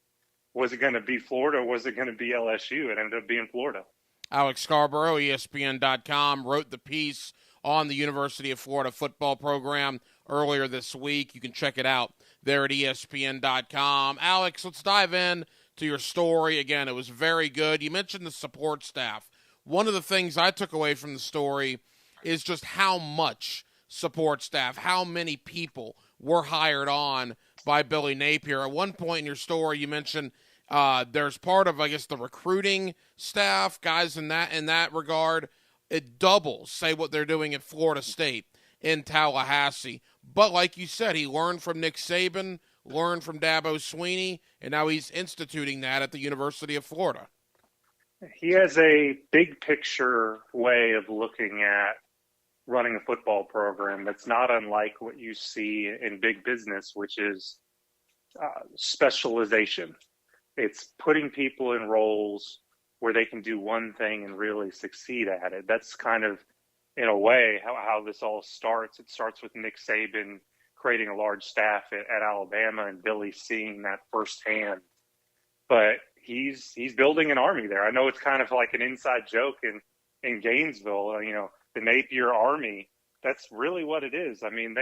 it going to be Florida or was it going to be LSU? It ended up being Florida. Alex Scarborough, ESPN.com, wrote the piece on the University of Florida football program earlier this week. You can check it out there at ESPN.com. Alex, let's dive in to your story. Again, it was very good. You mentioned the support staff. One of the things I took away from the story is just how much support staff, how many people were hired on by Billy Napier. At one point in your story, you mentioned there's part of, I guess, the recruiting staff, guys in that regard. It doubles, say, what they're doing at Florida State in Tallahassee. But like you said, he learned from Nick Saban, learned from Dabo Swinney, and now he's instituting that at the University of Florida. He has a big picture way of looking at running a football program that's not unlike what you see in big business, which is specialization. It's putting people in roles where they can do one thing and really succeed at it. That's kind of, in a way, how this all starts. It starts with Nick Saban creating a large staff at Alabama and Billy seeing that firsthand. But he's building an army there. I know it's kind of like an inside joke in Gainesville, the Napier Army. That's really what it is. I mean,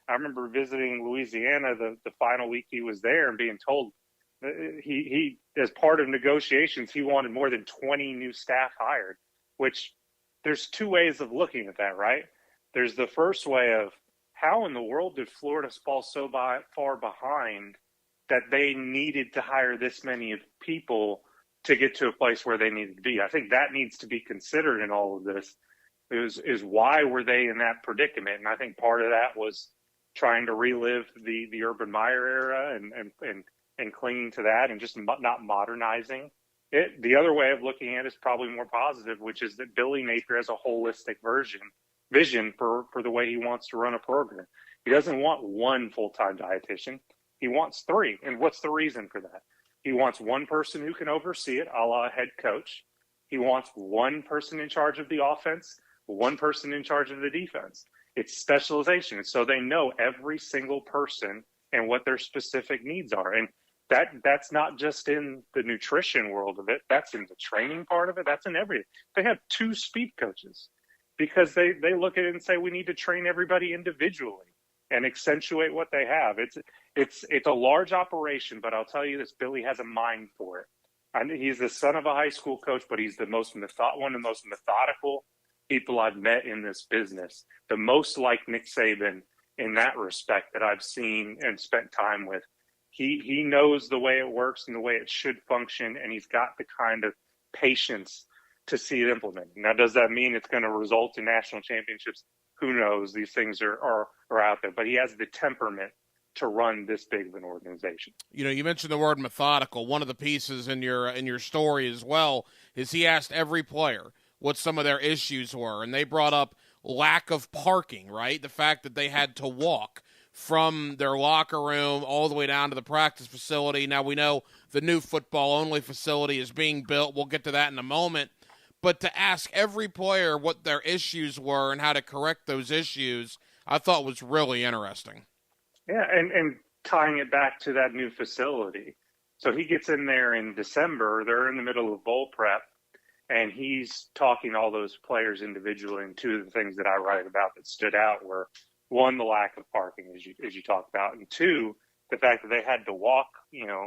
I remember visiting Louisiana the final week he was there and being told he as part of negotiations, he wanted more than 20 new staff hired, which there's two ways of looking at that, right? There's the first way of how in the world did Florida fall so far behind that they needed to hire this many people to get to a place where they needed to be. I think that needs to be considered in all of this is why were they in that predicament? And I think part of that was trying to relive the Urban Meyer era and clinging to that and just not modernizing it. The other way of looking at it is probably more positive, which is that Billy Napier has a holistic vision for the way he wants to run a program. He doesn't want one full-time dietitian. He wants 3. And what's the reason for that? He wants one person who can oversee it, a la head coach. He wants one person in charge of the offense, one person in charge of the defense. It's specialization. So they know every single person and what their specific needs are. And that's not just in the nutrition world of it. That's in the training part of it. That's in everything. They have 2 speed coaches because they look at it and say, we need to train everybody individually and accentuate what they have. It's a large operation, but I'll tell you this, Billy has a mind for it. And he's the son of a high school coach, but he's one of the most methodical people I've met in this business. The most like Nick Saban in that respect that I've seen and spent time with. He knows the way it works and the way it should function, and he's got the kind of patience to see it implemented. Now, does that mean it's going to result in national championships? Who knows? These things are out there, but he has the temperament to run this big of an organization. You mentioned the word methodical. One of the pieces in your story as well is he asked every player what some of their issues were, and they brought up lack of parking, right? The fact that they had to walk from their locker room all the way down to the practice facility. Now we know the new football-only facility is being built. We'll get to that in a moment. But to ask every player what their issues were and how to correct those issues, I thought was really interesting. Yeah, and tying it back to that new facility. So he gets in there in December. They're in the middle of bowl prep, and he's talking to all those players individually. And 2 of the things that I write about that stood out were, 1, the lack of parking, as you talked about, and 2, the fact that they had to walk,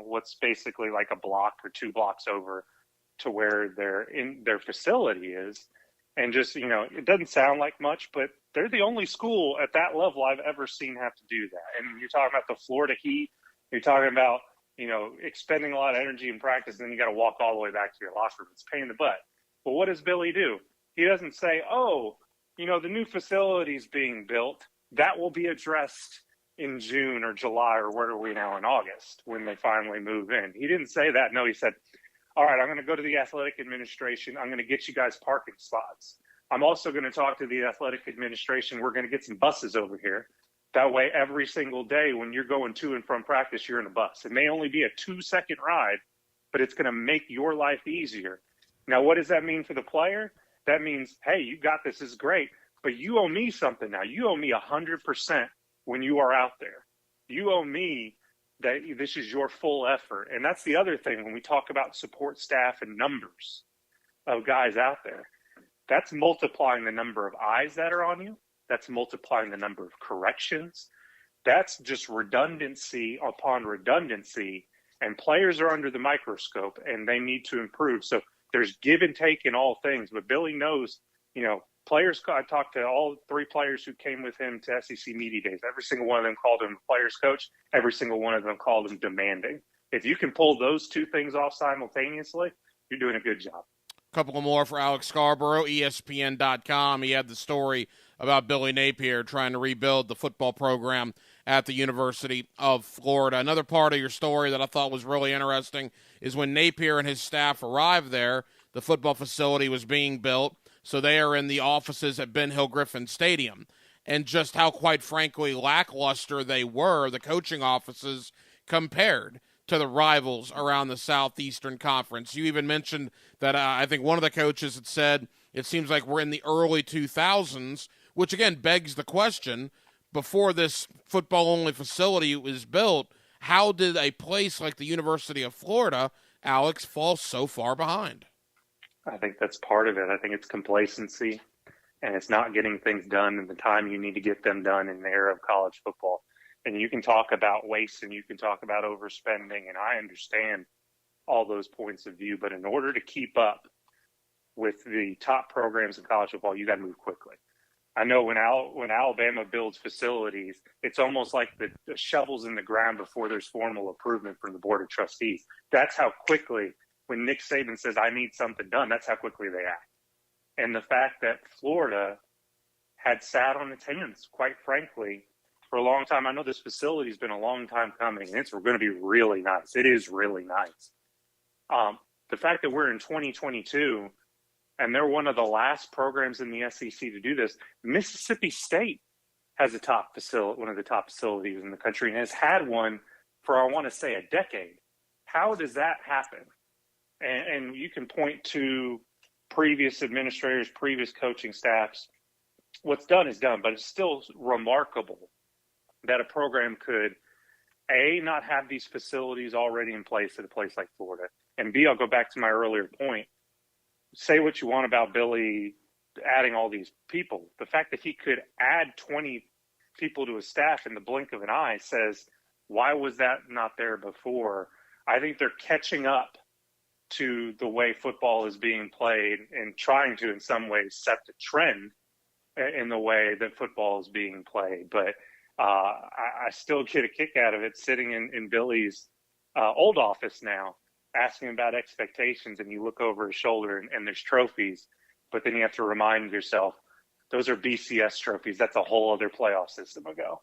what's basically like a block or 2 blocks over to where their facility is. And just, it doesn't sound like much, but they're the only school at that level I've ever seen have to do that. And you're talking about the Florida heat. You're talking about, expending a lot of energy in practice, and then you got to walk all the way back to your locker room. It's a pain in the butt. But what does Billy do? He doesn't say, the new facility's being built. That will be addressed in June or July, or where are we now, in August, when they finally move in. He didn't say that. No, he said, all right, I'm going to go to the athletic administration. I'm going to get you guys parking spots. I'm also going to talk to the athletic administration. We're going to get some buses over here. That way, every single day when you're going to and from practice, you're in a bus. It may only be a 2-second ride, but it's going to make your life easier. Now, what does that mean for the player? That means, hey, you got this. This is great. But you owe me something now. You owe me 100% when you are out there. You owe me that this is your full effort. And that's the other thing when we talk about support staff and numbers of guys out there. That's multiplying the number of eyes that are on you. That's multiplying the number of corrections. That's just redundancy upon redundancy. And players are under the microscope, and they need to improve. So there's give and take in all things. But Billy knows, players, I talked to all 3 players who came with him to SEC Media Days. Every single one of them called him a player's coach. Every single one of them called him demanding. If you can pull those 2 things off simultaneously, you're doing a good job. A couple more for Alex Scarborough, ESPN.com. He had the story about Billy Napier trying to rebuild the football program at the University of Florida. Another part of your story that I thought was really interesting is when Napier and his staff arrived there, the football facility was being built. So they are in the offices at Ben Hill Griffin Stadium. And just how, quite frankly, lackluster they were, the coaching offices, compared to the rivals around the Southeastern Conference. You even mentioned that I think one of the coaches had said it seems like we're in the early 2000s, which, again, begs the question, before this football-only facility was built, how did a place like the University of Florida Alex, fall so far behind? I think that's part of it. I think it's complacency, and it's not getting things done in the time you need to get them done in the era of college football. And you can talk about waste and you can talk about overspending, and I understand all those points of view. But in order to keep up with the top programs in college football, you got to move quickly. I know when Alabama builds facilities, it's almost like the shovels in the ground before there's formal approval from the Board of Trustees. That's how quickly, when Nick Saban says, I need something done, that's how quickly they act. And the fact that Florida had sat on its hands, quite frankly, for a long time. I know this facility's been a long time coming, and it's going to be really nice. It is really nice. The fact that we're in 2022 and they're one of the last programs in the SEC to do this. Mississippi State has one of the top facilities in the country and has had one for, I want to say, a decade. How does that happen? And you can point to previous administrators, previous coaching staffs. What's done is done, but it's still remarkable that a program could, A, not have these facilities already in place at a place like Florida, and B, I'll go back to my earlier point. Say what you want about Billy adding all these people. The fact that he could add 20 people to his staff in the blink of an eye says, why was that not there before? I think they're catching up to the way football is being played and trying to, in some ways, set the trend in the way that football is being played. But I still get a kick out of it sitting in Billy's old office now, asking about expectations, and you look over his shoulder and there's trophies, but then you have to remind yourself, those are BCS trophies. That's a whole other playoff system ago.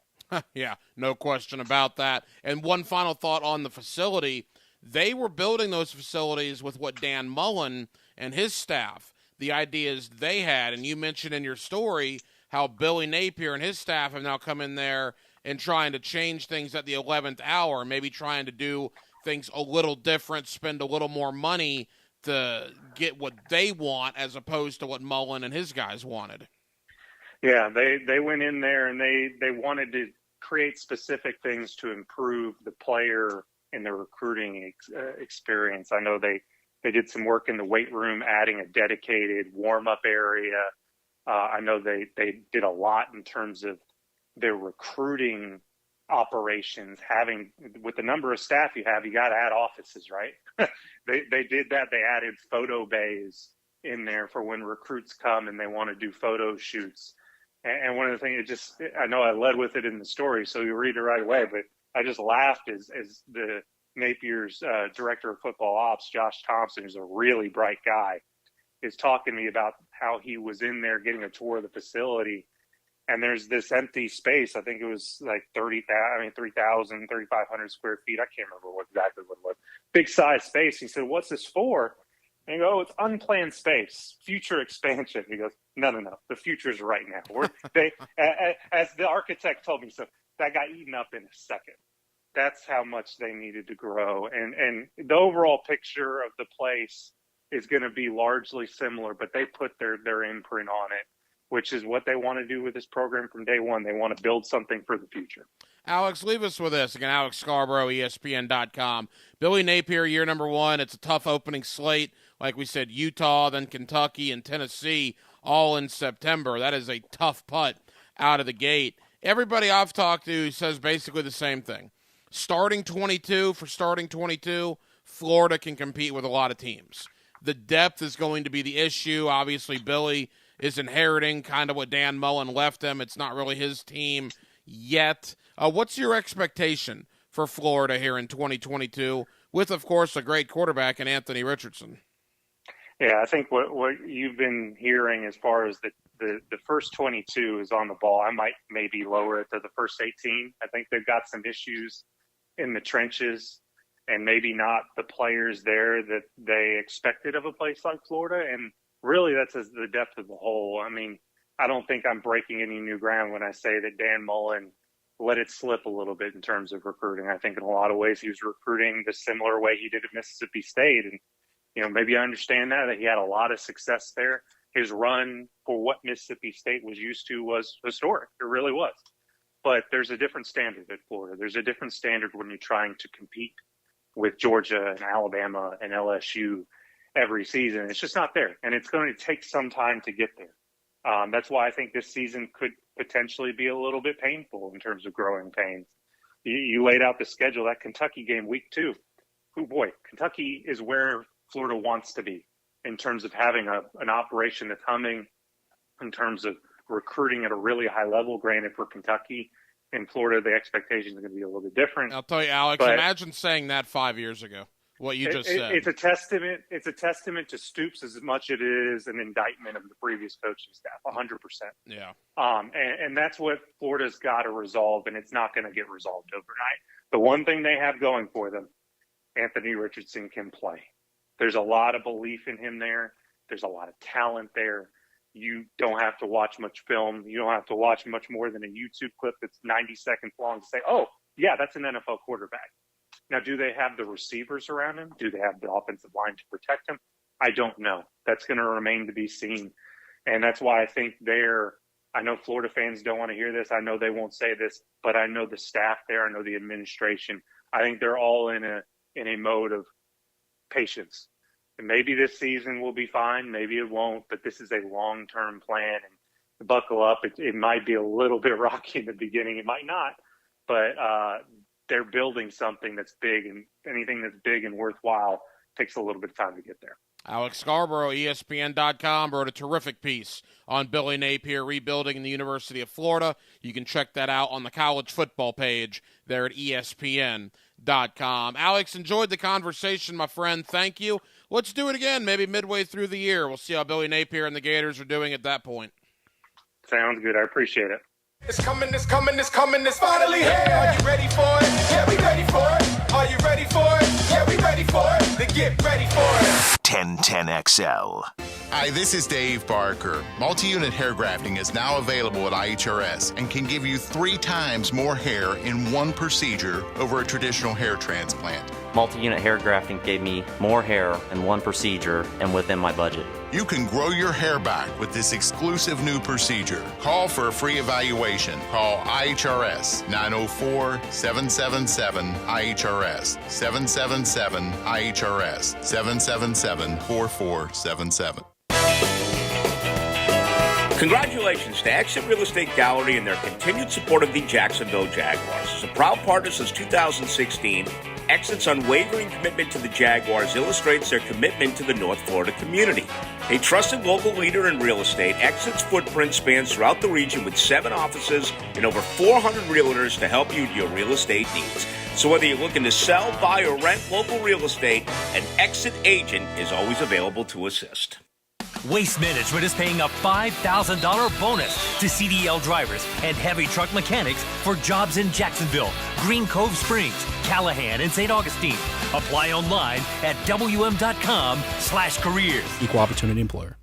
Yeah, no question about that. And one final thought on the facility. They were building those facilities with what Dan Mullen and his staff, the ideas they had. And you mentioned in your story how Billy Napier and his staff have now come in there and trying to change things at the 11th hour, maybe trying to do things a little different, spend a little more money to get what they want as opposed to what Mullen and his guys wanted. Yeah, they went in there and they wanted to create specific things to improve the player and the recruiting experience. I know they did some work in the weight room, adding a dedicated warm-up area. I know they did a lot in terms of their recruiting operations, having, with the number of staff you have, you got to add offices, right? They did that. They added photo bays in there for when recruits come and they want to do photo shoots. And one of the things, I know I led with it in the story, so you read it right away, but I just laughed as the Napier's director of football ops, Josh Thompson, who's a really bright guy, is talking to me about how he was in there getting a tour of the facility. And there's this empty space. I think it was like 3,500 square feet. I can't remember exactly what it was. Big size space. He said, "What's this for?" And I go, "Oh, it's unplanned space, future expansion." He goes, No. The future's right now. As the architect told me, so that got eaten up in a second. That's how much they needed to grow. And the overall picture of the place is going to be largely similar, but they put their imprint on it, which is what they want to do with this program from day one. They want to build something for the future. Alex, leave us with this. Again, Alex Scarborough, ESPN.com. Billy Napier, year number one. It's a tough opening slate. Like we said, Utah, then Kentucky, and Tennessee, all in September. That is a tough putt out of the gate. Everybody I've talked to says basically the same thing. Starting 22, Florida can compete with a lot of teams. The depth is going to be the issue. Obviously, Billy is inheriting kind of what Dan Mullen left him. It's not really his team yet. What's your expectation for Florida here in 2022 with, of course, a great quarterback in Anthony Richardson? Yeah, I think what you've been hearing as far as the first 22 is on the ball. I might maybe lower it to the first 18. I think they've got some issues in the trenches and maybe not the players there that they expected of a place like Florida. And really, that's the depth of the hole. I mean, I don't think I'm breaking any new ground when I say that Dan Mullen let it slip a little bit in terms of recruiting. I think in a lot of ways he was recruiting the similar way he did at Mississippi State. And, maybe I understand that he had a lot of success there. His run for what Mississippi State was used to was historic. It really was. But there's a different standard at Florida. There's a different standard when you're trying to compete with Georgia and Alabama and LSU every season. It's just not there, and it's going to take some time to get there. That's why I think this season could potentially be a little bit painful in terms of growing pains. You laid out the schedule, that Kentucky game week 2. Oh boy, Kentucky is where Florida wants to be in terms of having an operation that's humming, in terms of recruiting at a really high level. Granted, for Kentucky, in Florida, the expectations are going to be a little bit different. I'll tell you, Alex, but imagine saying that 5 years ago, what you just said. It's a testament. It's a testament to Stoops as much as it is an indictment of the previous coaching staff, 100%. Yeah. And that's what Florida's got to resolve, and it's not going to get resolved overnight. The one thing they have going for them, Anthony Richardson can play. There's a lot of belief in him there. There's a lot of talent there. You don't have to watch much film. You don't have to watch much more than a YouTube clip that's 90 seconds long to say, oh, yeah, that's an NFL quarterback. Now, do they have the receivers around him? Do they have the offensive line to protect him? I don't know. That's going to remain to be seen. And that's why I think I know Florida fans don't want to hear this. I know they won't say this, but I know the staff there. I know the administration. I think they're all in a mode of patience. And maybe this season will be fine. Maybe it won't, but this is a long-term plan. And buckle up. It might be a little bit rocky in the beginning. It might not, but they're building something that's big, and anything that's big and worthwhile takes a little bit of time to get there. Alex Scarborough, ESPN.com, wrote a terrific piece on Billy Napier rebuilding in the University of Florida. You can check that out on the college football page there at ESPN.com. Alex, enjoyed the conversation, my friend. Thank you. Let's do it again, maybe midway through the year. We'll see how Billy Napier and the Gators are doing at that point. Sounds good. I appreciate it. It's coming, it's coming, it's coming, it's finally here. Are you ready for it? Yeah, we ready for it. Are you ready for it? Yeah, we ready for it. Then get ready for it. 1010XL. Hi, this is Dave Barker. Multi-unit hair grafting is now available at IHRS and can give you 3 times more hair in one procedure over a traditional hair transplant. Multi-unit hair grafting gave me more hair in one procedure and within my budget. You can grow your hair back with this exclusive new procedure. Call for a free evaluation. Call IHRS 904-777-IHRS 777-IHRS 777-4477. Congratulations to Exit Real Estate Gallery and their continued support of the Jacksonville Jaguars. As a proud partner since 2016, Exit's unwavering commitment to the Jaguars illustrates their commitment to the North Florida community. A trusted local leader in real estate, Exit's footprint spans throughout the region with 7 offices and over 400 realtors to help you with your real estate needs. So whether you're looking to sell, buy, or rent local real estate, an Exit agent is always available to assist. Waste Management is paying a $5,000 bonus to CDL drivers and heavy truck mechanics for jobs in Jacksonville, Green Cove Springs, Callahan, and St. Augustine. Apply online at WM.com/careers. Equal Opportunity Employer.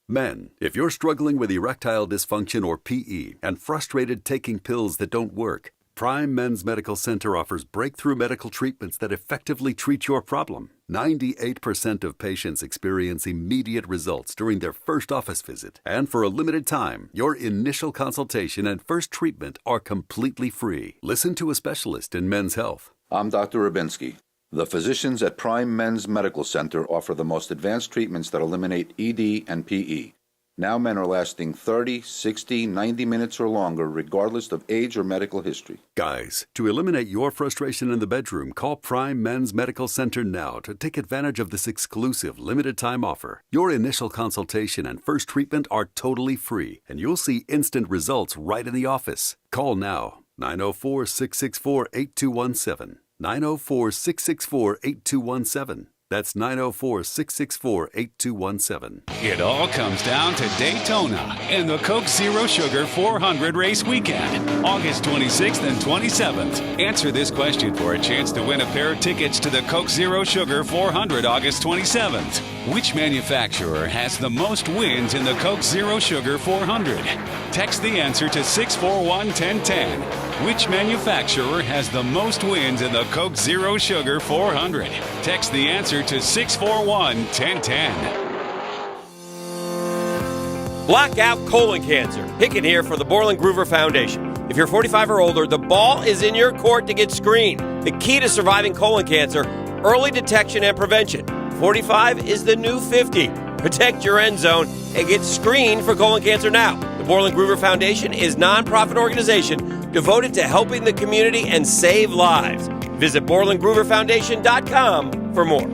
Men, if you're struggling with erectile dysfunction or PE and frustrated taking pills that don't work, Prime Men's Medical Center offers breakthrough medical treatments that effectively treat your problem. 98% of patients experience immediate results during their first office visit. And for a limited time, your initial consultation and first treatment are completely free. Listen to a specialist in men's health. I'm Dr. Rubinsky. The physicians at Prime Men's Medical Center offer the most advanced treatments that eliminate ED and PE. Now men are lasting 30, 60, 90 minutes or longer, regardless of age or medical history. Guys, to eliminate your frustration in the bedroom, call Prime Men's Medical Center now to take advantage of this exclusive limited-time offer. Your initial consultation and first treatment are totally free, and you'll see instant results right in the office. Call now, 904-664-8217. 904-664-8217. That's 904-664-8217. It all comes down to Daytona and the Coke Zero Sugar 400 race weekend, August 26th and 27th. Answer this question for a chance to win a pair of tickets to the Coke Zero Sugar 400 August 27th. Which manufacturer has the most wins in the Coke Zero Sugar 400? Text the answer to 641-1010. Which manufacturer has the most wins in the Coke Zero Sugar 400? Text the answer to 641-1010. Blackout colon cancer. Hicken here for the Borland Groover Foundation. If you're 45 or older, the ball is in your court to get screened. The key to surviving colon cancer, early detection and prevention. 45 is the new 50. Protect your end zone and get screened for colon cancer now. The Borland Groover Foundation is a nonprofit organization devoted to helping the community and save lives. Visit BorlandGrooverFoundation.com for more.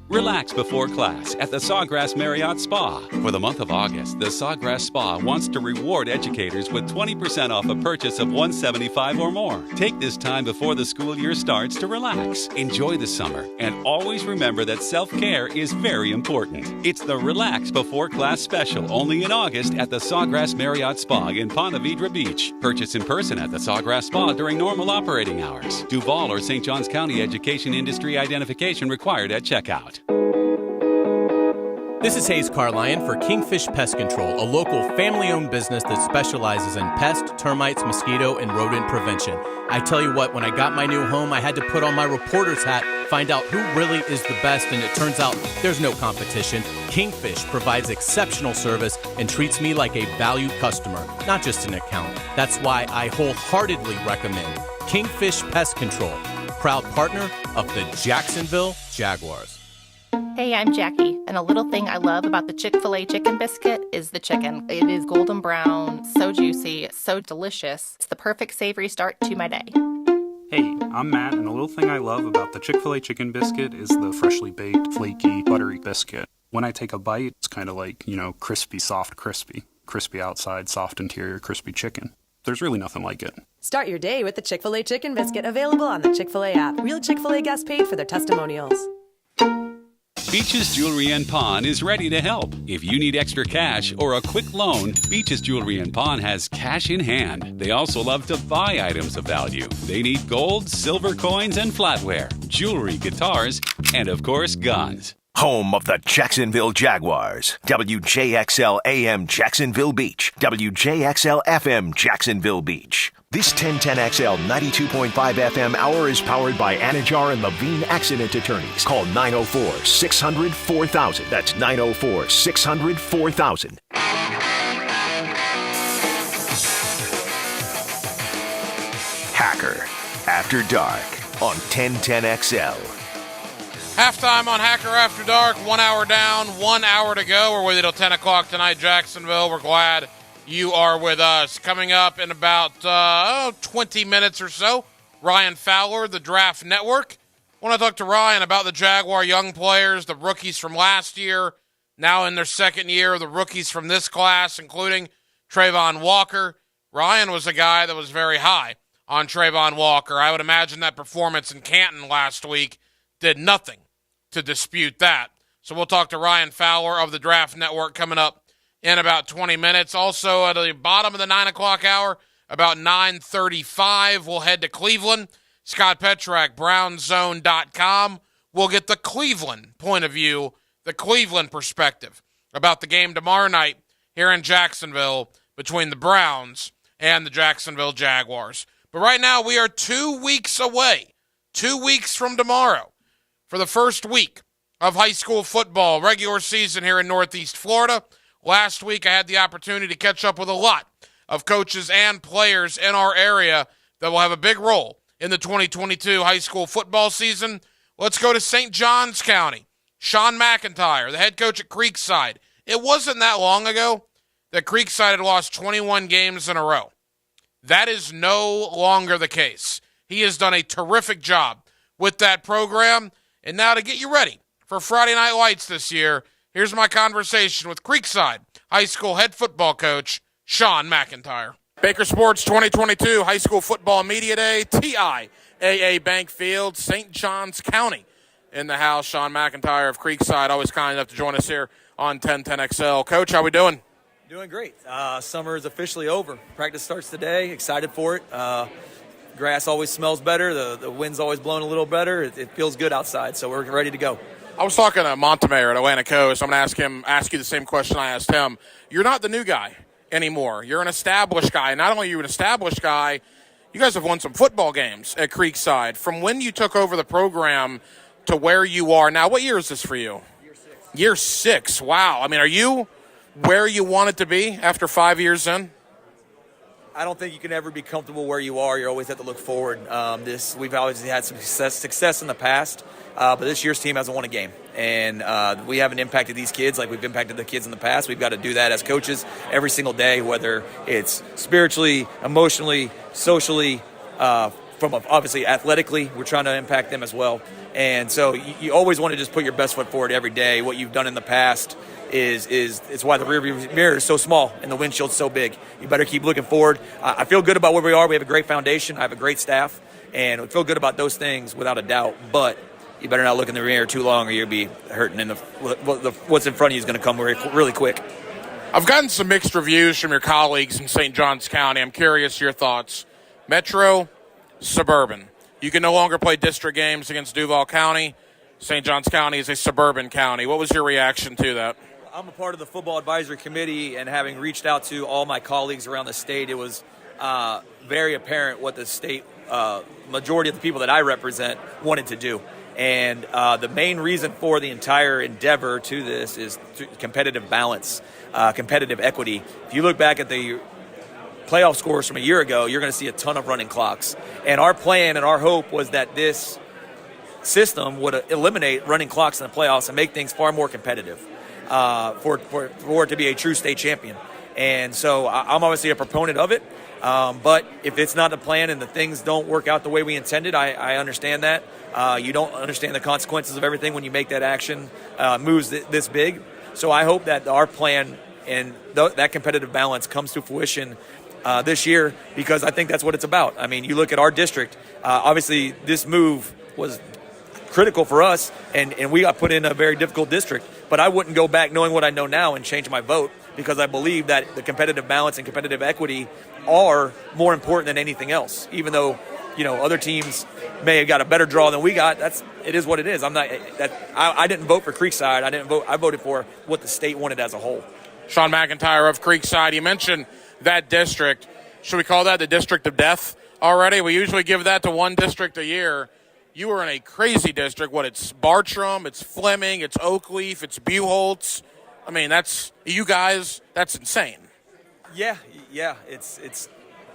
Relax before class at the Sawgrass Marriott Spa. For the month of August, the Sawgrass Spa wants to reward educators with 20% off a purchase of $175 or more. Take this time before the school year starts to relax. Enjoy the summer, and always remember that self-care is very important. It's the Relax Before Class special, only in August at the Sawgrass Marriott Spa in Ponte Vedra Beach. Purchase in person at the Sawgrass Spa during normal operating hours. Duval or St. Johns County Education Industry Identification required at checkout. This is Hayes Carlyon for Kingfish Pest Control, a local family-owned business that specializes in pest, termites, mosquito, and rodent prevention. I tell you what, when I got my new home, I had to put on my reporter's hat, find out who really is the best, and it turns out there's no competition. Kingfish provides exceptional service and treats me like a valued customer, not just an account. That's why I wholeheartedly recommend Kingfish Pest Control, proud partner of the Jacksonville Jaguars. Hey, I'm Jackie, and a little thing I love about the Chick-fil-A chicken biscuit is the chicken. It is golden brown, so juicy, so delicious. It's the perfect savory start to my day. Hey, I'm Matt, and a little thing I love about the Chick-fil-A chicken biscuit is the freshly baked, flaky, buttery biscuit. When I take a bite, it's kind of like, crispy, soft, crispy. Crispy outside, soft interior, crispy chicken. There's really nothing like it. Start your day with the Chick-fil-A chicken biscuit, available on the Chick-fil-A app. Real Chick-fil-A guests paid for their testimonials. Beaches Jewelry and Pawn is ready to help. If you need extra cash or a quick loan, Beaches Jewelry and Pawn has cash in hand. They also love to buy items of value. They need gold, silver coins, and flatware, jewelry, guitars, and of course, guns. Home of the Jacksonville Jaguars. WJXL AM Jacksonville Beach. WJXL FM Jacksonville Beach. This 1010XL 92.5 FM hour is powered by Anajar and Levine Accident Attorneys. Call 904-600-4000. That's 904-600-4000. Hacker After Dark on 1010XL. Halftime on Hacker After Dark, 1 hour down, 1 hour to go. We're with you till 10 o'clock tonight, Jacksonville. We're glad you are with us. Coming up in about 20 minutes or so, Ryan Fowler, the Draft Network. I want to talk to Ryan about the Jaguar young players, the rookies from last year, now in their second year, the rookies from this class, including Trayvon Walker. Ryan was a guy that was very high on Trayvon Walker. I would imagine that performance in Canton last week did nothing to dispute that. So we'll talk to Ryan Fowler of the Draft Network coming up in about 20 minutes. Also at the bottom of the 9 o'clock hour, about 9:35, we'll head to Cleveland. Scott Petrak, BrownZone.com. We'll get the Cleveland point of view, the Cleveland perspective about the game tomorrow night here in Jacksonville between the Browns and the Jacksonville Jaguars. But right now we are 2 weeks away, 2 weeks from tomorrow, for the first week of high school football, regular season here in Northeast Florida. Last week I had the opportunity to catch up with a lot of coaches and players in our area that will have a big role in the 2022 high school football season. Let's go to St. Johns County. Sean McIntyre, the head coach at Creekside. It wasn't that long ago that Creekside had lost 21 games in a row. That is no longer the case. He has done a terrific job with that program. And now to get you ready for Friday Night Lights this year, here's my conversation with Creekside High School head football coach Sean McIntyre. Baker Sports 2022 High School Football Media Day, TIAA Bank Field, St. Johns County. In the house, Sean McIntyre of Creekside, always kind enough to join us here on 1010XL. Coach, how we doing? Doing great. Summer is officially over. Practice starts today. Excited for it. Grass always smells better. The wind's always blowing a little better. It feels good outside, so we're ready to go. I was talking to Montemayor at Atlantic Coast. I'm going to ask you the same question I asked him. You're not the new guy anymore. You're an established guy. Not only are you an established guy, you guys have won some football games at Creekside. From when you took over the program to where you are now, what year is this for you? Year 6. Wow. I mean, are you where you wanted to be after 5 years in? I don't think you can ever be comfortable where you are. You always have to look forward. We've always had some success in the past, but this year's team hasn't won a game. And we haven't impacted these kids like we've impacted the kids in the past. We've got to do that as coaches every single day, whether it's spiritually, emotionally, socially, obviously athletically. We're trying to impact them as well. And so you always want to just put your best foot forward every day. What you've done in the past is why the rearview mirror is so small and the windshield's so big. You better keep looking forward. I feel good about where we are. We have a great foundation. I have a great staff, and we feel good about those things without a doubt. But you better not look in the mirror too long, or you'll be hurting. And what's in front of you is going to come really quick. I've gotten some mixed reviews from your colleagues in St. Johns County. I'm curious your thoughts. Metro, suburban. You can no longer play district games against Duval County. St. Johns County is a suburban county. What was your reaction to that? I'm a part of the football advisory committee, and having reached out to all my colleagues around the state, it was very apparent what the state majority of the people that I represent wanted to do. And the main reason for the entire endeavor to this is competitive balance, competitive equity. If you look back at the playoff scores from a year ago, you're going to see a ton of running clocks. And our plan and our hope was that this system would eliminate running clocks in the playoffs and make things far more competitive. For it to be a true state champion. And so I'm obviously a proponent of it, but if it's not the plan and the things don't work out the way we intended, I understand that. You don't understand the consequences of everything when you make that action moves this big. So I hope that our plan and that competitive balance comes to fruition this year, because I think that's what it's about. I mean, you look at our district, obviously this move was critical for us, and we got put in a very difficult district. But I wouldn't go back knowing what I know now and change my vote, because I believe that the competitive balance and competitive equity are more important than anything else. Even though, other teams may have got a better draw than we got, it is what it is. I didn't vote for Creekside. I voted for what the state wanted as a whole. Sean McIntyre of Creekside. You mentioned that district. Should we call that the district of death already? We usually give that to one district a year. You were in a crazy district. It's Bartram, it's Fleming, it's Oakleaf, it's Buchholz. I mean, that's insane. Yeah. It's.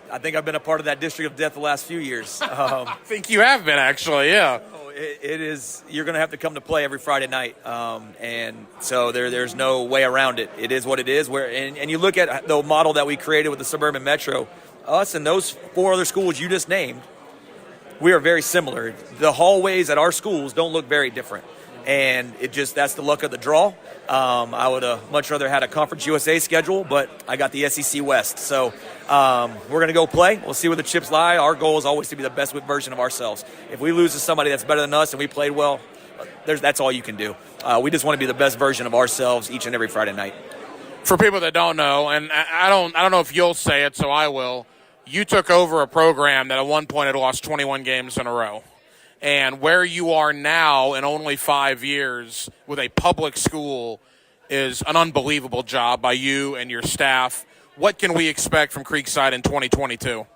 I think I've been a part of that district of death the last few years. I think you have been, actually, yeah. It is. You're going to have to come to play every Friday night, and so there's no way around it. It is what it is. And you look at the model that we created with the Suburban Metro, us and those 4 other schools you just named, we are very similar. The hallways at our schools don't look very different. And that's the luck of the draw. I would have much rather had a Conference USA schedule, but I got the SEC West. So we're going to go play. We'll see where the chips lie. Our goal is always to be the best version of ourselves. If we lose to somebody that's better than us and we played well, that's all you can do. We just want to be the best version of ourselves each and every Friday night. For people that don't know, and I don't know if you'll say it, so I will. You took over a program that at one point had lost 21 games in a row. And where you are now in only 5 years with a public school is an unbelievable job by you and your staff. What can we expect from Creekside in 2022?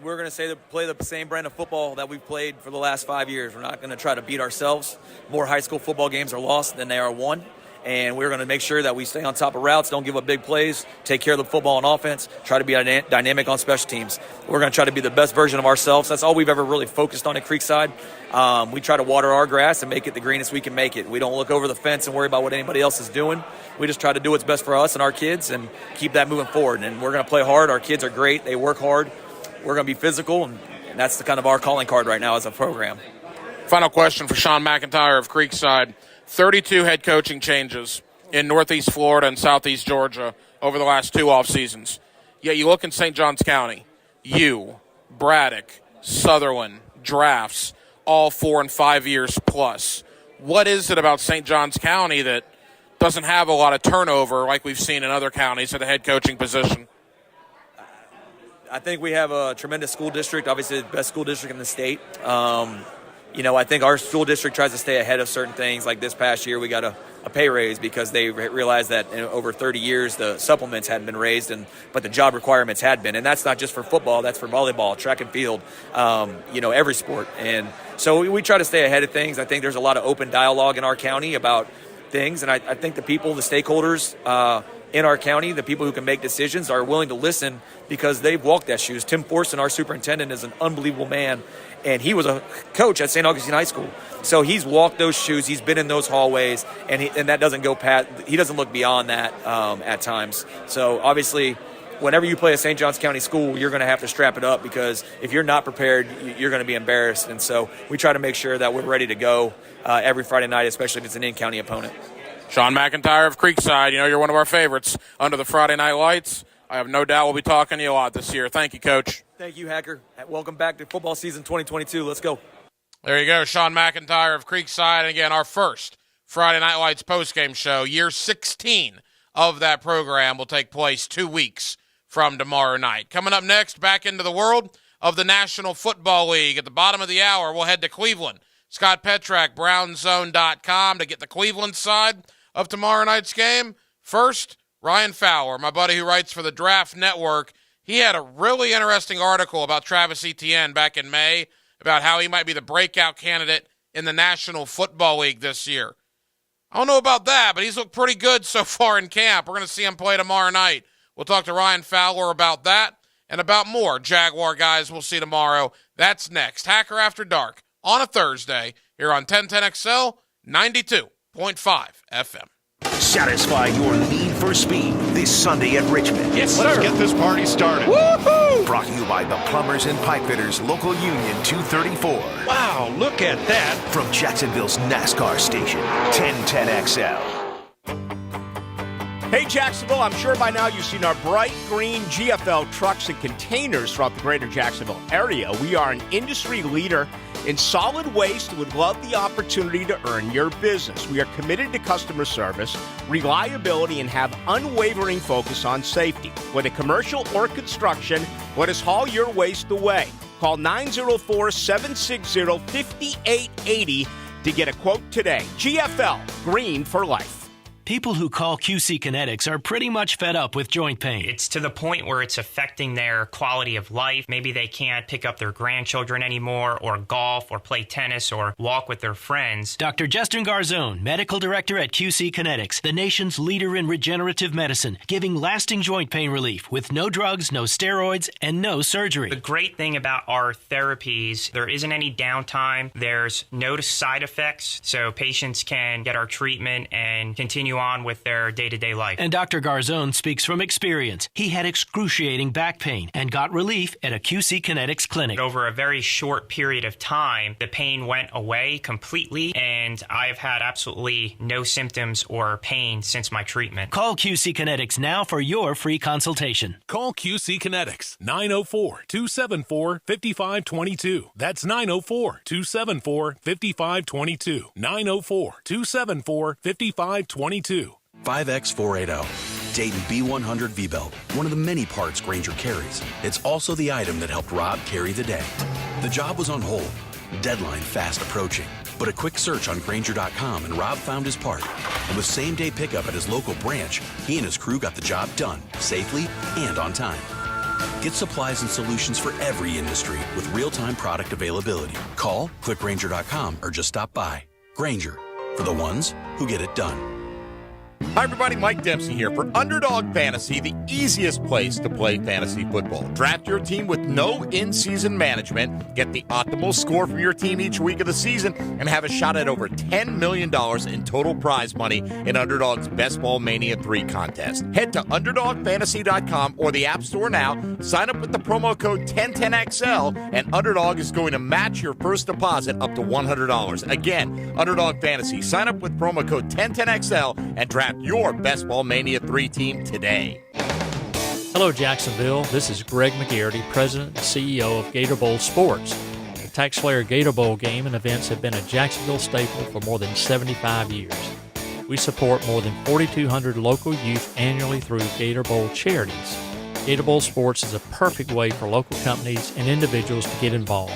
We're going to play the same brand of football that we've played for the last 5 years. We're not going to try to beat ourselves. More high school football games are lost than they are won. And we're going to make sure that we stay on top of routes, don't give up big plays, take care of the football on offense, try to be dynamic on special teams. We're going to try to be the best version of ourselves. That's all we've ever really focused on at Creekside. We try to water our grass and make it the greenest we can make it. We don't look over the fence and worry about what anybody else is doing. We just try to do what's best for us and our kids and keep that moving forward. And we're going to play hard. Our kids are great. They work hard. We're going to be physical, and that's the kind of our calling card right now as a program. Final question for Sean McIntyre of Creekside. 32 head coaching changes in Northeast Florida and Southeast Georgia over the last 2 off seasons. Yet you look in St. Johns County, Braddock, Sutherland, drafts, all 4 and 5 years plus. What is it about St. Johns County that doesn't have a lot of turnover like we've seen in other counties at the head coaching position? I think we have a tremendous school district, obviously the best school district in the state. I think our school district tries to stay ahead of certain things. Like this past year, we got a pay raise because they realized that in over 30 years, the supplements hadn't been raised, but the job requirements had been. And that's not just for football, that's for volleyball, track and field, every sport. And so we try to stay ahead of things. I think there's a lot of open dialogue in our county about things. And I think the people, the stakeholders, in our county, the people who can make decisions, are willing to listen because they've walked that shoes. Tim Forson, our superintendent, is an unbelievable man, and he was a coach at St. Augustine High School. So he's walked those shoes, he's been in those hallways, and that doesn't go past. He doesn't look beyond that at times. So obviously, whenever you play a St. Johns County school, you're going to have to strap it up, because if you're not prepared, you're going to be embarrassed. And so we try to make sure that we're ready to go every Friday night, especially if it's an in-county opponent. Sean McIntyre of Creekside, you're one of our favorites under the Friday Night Lights. I have no doubt we'll be talking to you a lot this year. Thank you, Coach. Thank you, Hacker. Welcome back to football season 2022. Let's go. There you go, Sean McIntyre of Creekside. And again, our first Friday Night Lights postgame show, year 16 of that program, will take place 2 weeks from tomorrow night. Coming up next, back into the world of the National Football League. At the bottom of the hour, we'll head to Cleveland. Scott Petrak, brownzone.com, to get the Cleveland side of tomorrow night's game. First, Ryan Fowler, my buddy who writes for the Draft Network. He had a really interesting article about Travis Etienne back in May about how he might be the breakout candidate in the National Football League this year. I don't know about that, but he's looked pretty good so far in camp. We're going to see him play tomorrow night. We'll talk to Ryan Fowler about that and about more Jaguar guys we'll see tomorrow. That's next. Hacker After Dark on a Thursday here on 1010XL 92.5 FM. Satisfy your need for speed this Sunday at Richmond. Yes, let's get this party started. Woohoo! Brought to you by the Plumbers and Pipefitters Local Union 234. Wow, look at that. From Jacksonville's NASCAR station, 1010XL. Hey Jacksonville, I'm sure by now you've seen our bright green GFL trucks and containers throughout the greater Jacksonville area. We are an industry leader in solid waste and would love the opportunity to earn your business. We are committed to customer service, reliability, and have unwavering focus on safety. Whether commercial or construction, let us haul your waste away. Call 904-760-5880 to get a quote today. GFL, green for life. People who call QC Kinetics are pretty much fed up with joint pain. It's to the point where it's affecting their quality of life. Maybe they can't pick up their grandchildren anymore, or golf, or play tennis, or walk with their friends. Dr. Justin Garzone, Medical Director at QC Kinetics, the nation's leader in regenerative medicine, giving lasting joint pain relief with no drugs, no steroids, and no surgery. The great thing about our therapies, there isn't any downtime. There's no side effects, so patients can get our treatment and continue on with their day-to-day life. And Dr. Garzone speaks from experience. He had excruciating back pain and got relief at a QC Kinetics clinic. Over a very short period of time, the pain went away completely, and I've had absolutely no symptoms or pain since my treatment. Call QC Kinetics now for your free consultation. Call QC Kinetics, 904-274-5522. That's 904-274-5522. 904-274-5522. 5X480. Dayton B100 V-Belt, one of the many parts Grainger carries. It's also the item that helped Rob carry the day. The job was on hold, deadline fast approaching. But a quick search on Grainger.com and Rob found his part. And with same-day pickup at his local branch, he and his crew got the job done, safely and on time. Get supplies and solutions for every industry with real-time product availability. Call, click Grainger.com, or just stop by. Grainger, for the ones who get it done. Hi everybody, Mike Dempsey here for Underdog Fantasy, the easiest place to play fantasy football. Draft your team with no in-season management, get the optimal score from your team each week of the season, and have a shot at over $10 million in total prize money in Underdog's Best Ball Mania 3 contest. Head to UnderdogFantasy.com or the App Store now, sign up with the promo code 1010XL, and Underdog is going to match your first deposit up to $100. Again, Underdog Fantasy, sign up with promo code 1010XL and draft your Best Ball Mania 3 team today. Hello, Jacksonville. This is Greg McGarity, President and CEO of Gator Bowl Sports. The TaxSlayer Gator Bowl game and events have been a Jacksonville staple for more than 75 years. We support more than 4,200 local youth annually through Gator Bowl charities. Gator Bowl Sports is a perfect way for local companies and individuals to get involved.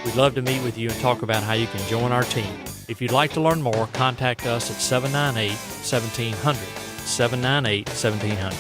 We'd love to meet with you and talk about how you can join our team. If you'd like to learn more, contact us at 798-1700, 798-1700.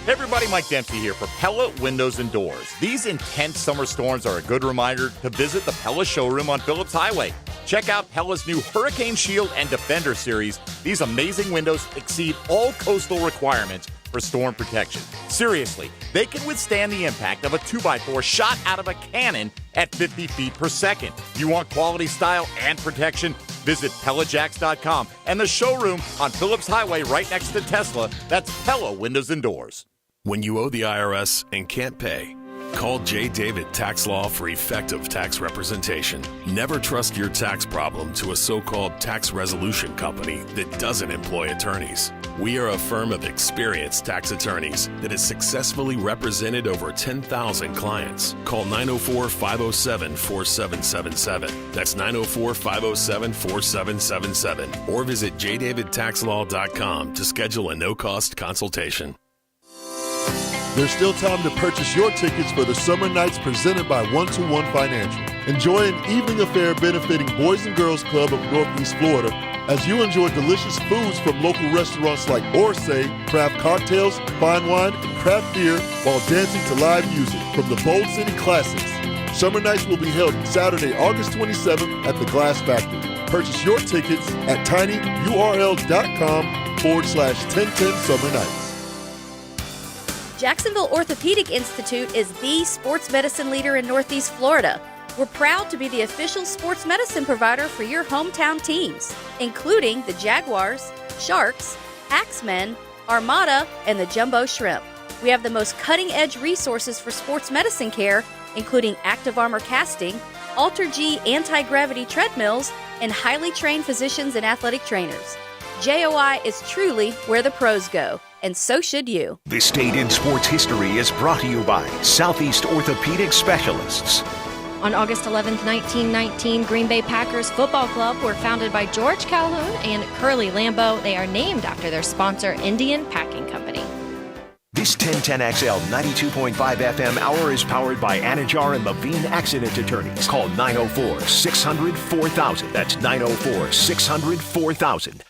Hey everybody, Mike Dempsey here for Pella Windows and Doors. These intense summer storms are a good reminder to visit the Pella showroom on Phillips Highway. Check out Pella's new Hurricane Shield and Defender series. These amazing windows exceed all coastal requirements, for storm protection. Seriously, they can withstand the impact of a 2x4 shot out of a cannon at 50 feet per second. You want quality style and protection? Visit PellaJacks.com and the showroom on Phillips Highway right next to Tesla. That's Pella Windows and Doors. When you owe the IRS and can't pay, call J. David Tax Law for effective tax representation. Never trust your tax problem to a so-called tax resolution company that doesn't employ attorneys. We are a firm of experienced tax attorneys that has successfully represented over 10,000 clients. Call 904-507-4777. That's 904-507-4777. Or visit jdavidtaxlaw.com to schedule a no-cost consultation. There's still time to purchase your tickets for the Summer Nights presented by 1-2-1 Financial. Enjoy an evening affair benefiting Boys and Girls Club of Northeast Florida as you enjoy delicious foods from local restaurants like Orsay, craft cocktails, fine wine, and craft beer while dancing to live music from the Bold City Classics. Summer Nights will be held Saturday, August 27th at the Glass Factory. Purchase your tickets at tinyurl.com/1010 Summer Nights. Jacksonville Orthopedic Institute is the sports medicine leader in Northeast Florida. We're proud to be the official sports medicine provider for your hometown teams, including the Jaguars, Sharks, Axemen, Armada, and the Jumbo Shrimp. We have the most cutting-edge resources for sports medicine care, including active armor casting, Alter-G anti-gravity treadmills, and highly trained physicians and athletic trainers. JOI is truly where the pros go, and so should you. This Date in Sports History is brought to you by Southeast Orthopedic Specialists. On August 11th, 1919, Green Bay Packers Football Club were founded by George Calhoun and Curly Lambeau. They are named after their sponsor, Indian Packing Company. This 1010XL 92.5 FM hour is powered by Anajar and Levine Accident Attorneys. Call 904-600-4000. That's 904-600-4000.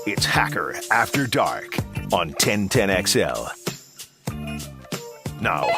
It's Hacker After Dark on 1010XL. Now,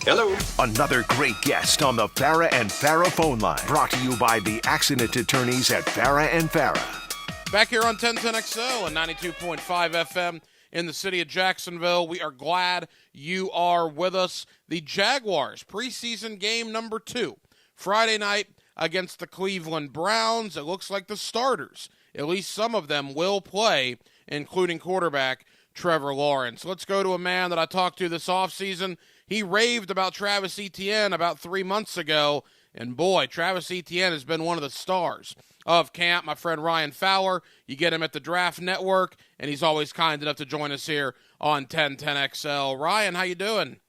hello. Another great guest on the Farah and Farah phone line. Brought to you by the accident attorneys at Farah and Farah. Back here on 1010XL and 92.5 FM in the city of Jacksonville. We are glad you are with us. The Jaguars preseason game number 2. Friday night against the Cleveland Browns. It looks like the starters, at least some of them, will play, including quarterback Trevor Lawrence. Let's go to a man that I talked to this offseason. He raved about Travis Etienne about 3 months ago, and boy, Travis Etienne has been one of the stars of camp. My friend Ryan Fowler, you get him at the Draft Network, and he's always kind enough to join us here on 1010XL. Ryan, how you doing?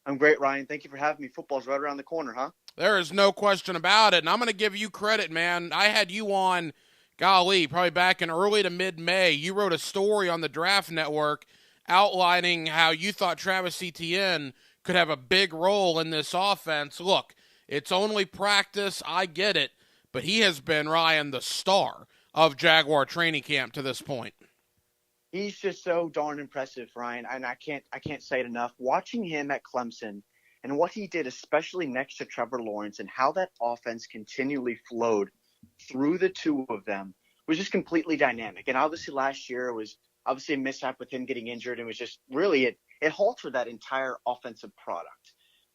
I'm great, Ryan. Thank you for having me. Football's right around the corner, huh? There is no question about it, and I'm going to give you credit, man. I had you on, golly, probably back in early to mid-May. You wrote a story on the Draft Network outlining how you thought Travis Etienne could have a big role in this offense. Look, it's only practice, I get it, but he has been, Ryan, the star of Jaguar training camp to this point. He's just so darn impressive, Ryan, and I can't say it enough. Watching him at Clemson and what he did, especially next to Trevor Lawrence, and how that offense continually flowed through the two of them was just completely dynamic. And obviously last year was obviously a mishap with him getting injured, and was just really it halted that entire offensive product.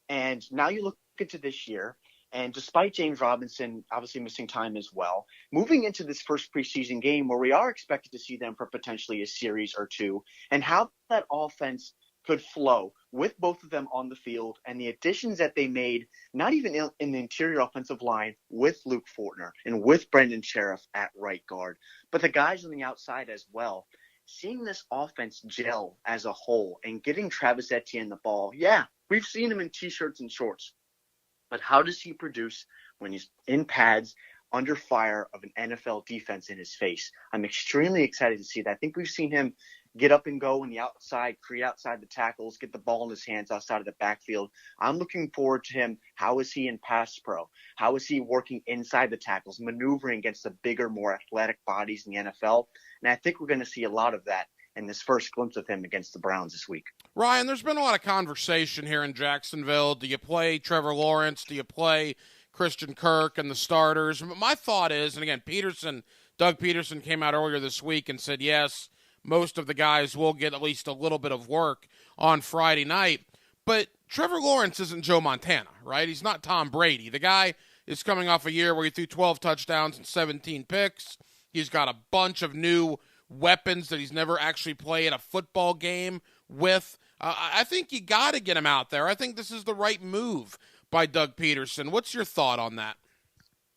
And now you look into this year, and despite James Robinson obviously missing time as well, moving into this first preseason game where we are expected to see them for potentially a series or two, and how that offense could flow with both of them on the field, and the additions that they made, not even in the interior offensive line with Luke Fortner and with Brendan Sheriff at right guard, but the guys on the outside as well. Seeing this offense gel as a whole and getting Travis Etienne the ball, yeah, we've seen him in T-shirts and shorts, but how does he produce when he's in pads under fire of an NFL defense in his face? I'm extremely excited to see that. I think we've seen him get up and go in the outside, create outside the tackles, get the ball in his hands outside of the backfield. I'm looking forward to him. How is he in pass pro? How is he working inside the tackles, maneuvering against the bigger, more athletic bodies in the NFL? And I think we're going to see a lot of that in this first glimpse of him against the Browns this week. Ryan, there's been a lot of conversation here in Jacksonville. Do you play Trevor Lawrence? Do you play Christian Kirk and the starters. My thought is, and again, Doug Peterson came out earlier this week and said, yes, most of the guys will get at least a little bit of work on Friday night. But Trevor Lawrence isn't Joe Montana, right? He's not Tom Brady. The guy is coming off a year where he threw 12 touchdowns and 17 picks. He's got a bunch of new weapons that he's never actually played a football game with. I think you got to get him out there. I think this is the right move by Doug Peterson. What's your thought on that?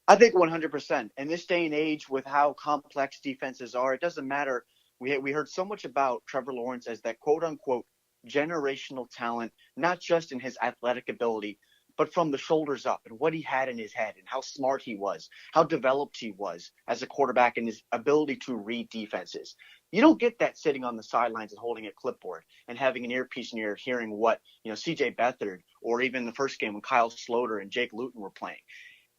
I think 100%. In this day and age with how complex defenses are, it doesn't matter. We heard so much about Trevor Lawrence as that quote-unquote generational talent, not just in his athletic ability, but from the shoulders up and what he had in his head and how smart he was, how developed he was as a quarterback and his ability to read defenses. You don't get that sitting on the sidelines and holding a clipboard and having an earpiece in your ear hearing what, C.J. Beathard or even the first game when Kyle Sloter and Jake Luton were playing.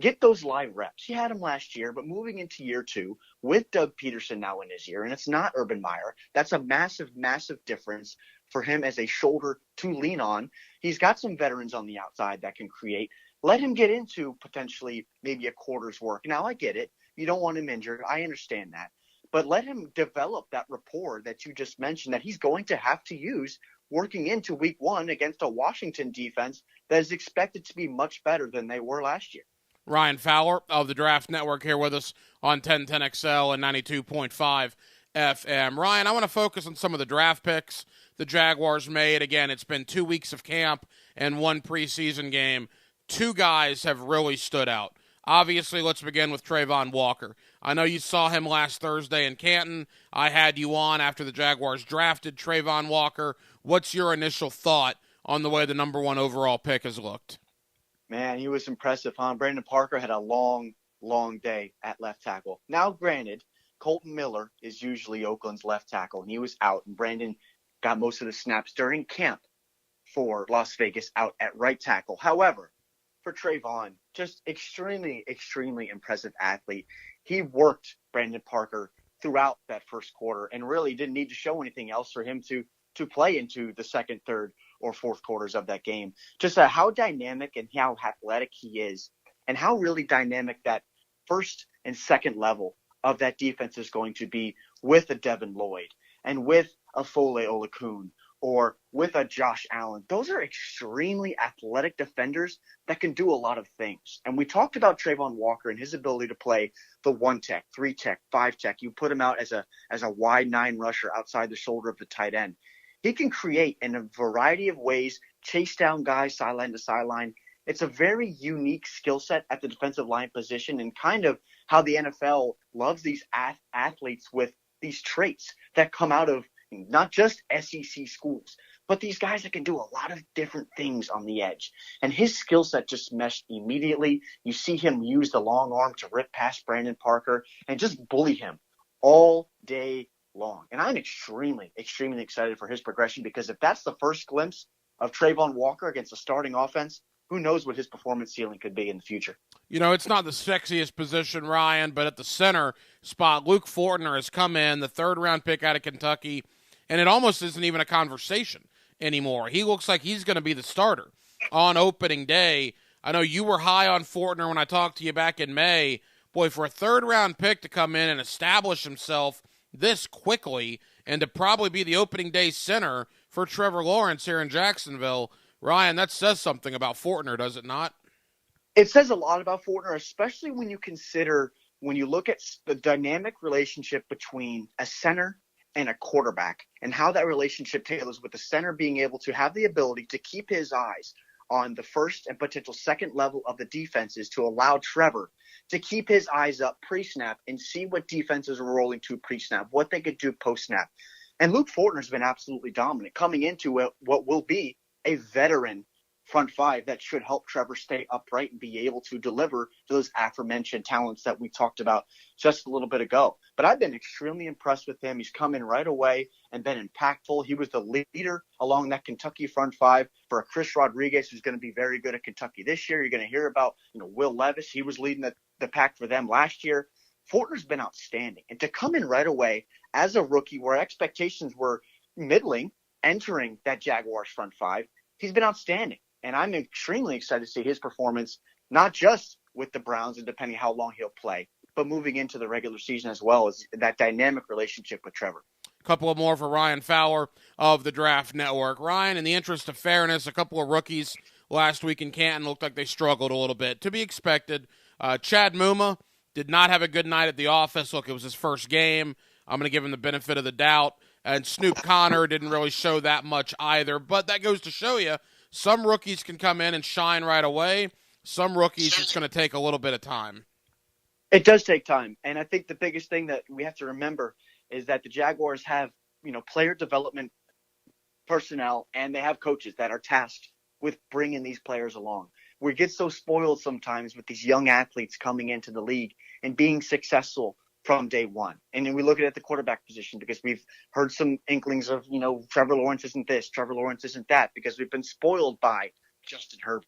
Get those live reps. He had them last year, but moving into year 2 with Doug Peterson now in his year, and it's not Urban Meyer, that's a massive, massive difference for him as a shoulder to lean on. He's got some veterans on the outside that can create. Let him get into potentially maybe a quarter's work. Now, I get it. You don't want him injured. I understand that. But let him develop that rapport that you just mentioned that he's going to have to use working into week 1 against a Washington defense that is expected to be much better than they were last year. Ryan Fowler of the Draft Network here with us on 1010XL and 92.5 FM. Ryan, I want to focus on some of the draft picks the Jaguars made. Again, it's been 2 weeks of camp and 1 preseason game. 2 guys have really stood out. Obviously, let's begin with Travon Walker. I know you saw him last Thursday in Canton. I had you on after the Jaguars drafted Travon Walker. What's your initial thought on the way the number 1 overall pick has looked? Man, he was impressive, huh? Brandon Parker had a long, long day at left tackle. Now, granted, Colton Miller is usually Oakland's left tackle, and he was out, and Brandon got most of the snaps during camp for Las Vegas out at right tackle. However, for Travon, just extremely, extremely impressive athlete. He worked Brandon Parker throughout that first quarter and really didn't need to show anything else for him to play into the second, third, or fourth quarters of that game. Just how dynamic and how athletic he is and how really dynamic that first and second level of that defense is going to be with a Devin Lloyd and with a Fole Olakun or with a Josh Allen. Those are extremely athletic defenders that can do a lot of things. And we talked about Travon Walker and his ability to play the 1-tech, 3-tech, 5-tech. You put him out as a wide 9 rusher outside the shoulder of the tight end. He can create in a variety of ways, chase down guys sideline to sideline. It's a very unique skill set at the defensive line position and kind of how the NFL loves these athletes with these traits that come out of not just SEC schools, but these guys that can do a lot of different things on the edge. And his skill set just meshed immediately. You see him use the long arm to rip past Brandon Parker and just bully him all day long. And I'm extremely, extremely excited for his progression because if that's the first glimpse of Travon Walker against a starting offense, who knows what his performance ceiling could be in the future. It's not the sexiest position, Ryan, but at the center spot, Luke Fortner has come in, the 3rd-round pick out of Kentucky, and it almost isn't even a conversation anymore. He looks like he's going to be the starter on opening day. I know you were high on Fortner when I talked to you back in May. Boy, for a 3rd-round pick to come in and establish himself this quickly and to probably be the opening day center for Trevor Lawrence here in Jacksonville, Ryan, that says something about Fortner, does it not? It says a lot about Fortner, especially when you look at the dynamic relationship between a center and a quarterback and how that relationship tailors with the center being able to have the ability to keep his eyes on the first and potential second level of the defenses to allow Trevor to keep his eyes up pre-snap and see what defenses are rolling to pre-snap, what they could do post-snap. And Luke Fortner's been absolutely dominant coming into what will be a veteran front 5 that should help Trevor stay upright and be able to deliver those aforementioned talents that we talked about just a little bit ago. But I've been extremely impressed with him. He's come in right away and been impactful. He was the leader along that Kentucky front 5 for a Chris Rodriguez who's going to be very good at Kentucky this year. You're going to hear about Will Levis. He was leading the pack for them last year. Fortner's been outstanding. And to come in right away as a rookie where expectations were middling entering that Jaguars front 5, he's been outstanding. And I'm extremely excited to see his performance, not just with the Browns and depending how long he'll play. But moving into the regular season as well is that dynamic relationship with Trevor. Couple of more for Ryan Fowler of the Draft Network. Ryan, in the interest of fairness, a couple of rookies last week in Canton looked like they struggled a little bit. To be expected, Chad Muma did not have a good night at the office. Look, it was his first game. I'm going to give him the benefit of the doubt. And Snoop Connor didn't really show that much either. But that goes to show you, some rookies can come in and shine right away. Some rookies, it's going to take a little bit of time. It does take time. And I think the biggest thing that we have to remember is that the Jaguars have, player development personnel, and they have coaches that are tasked with bringing these players along. We get so spoiled sometimes with these young athletes coming into the league and being successful from day one. And then we look at the quarterback position because we've heard some inklings of, Trevor Lawrence isn't this, Trevor Lawrence isn't that, because we've been spoiled by Justin Herbert,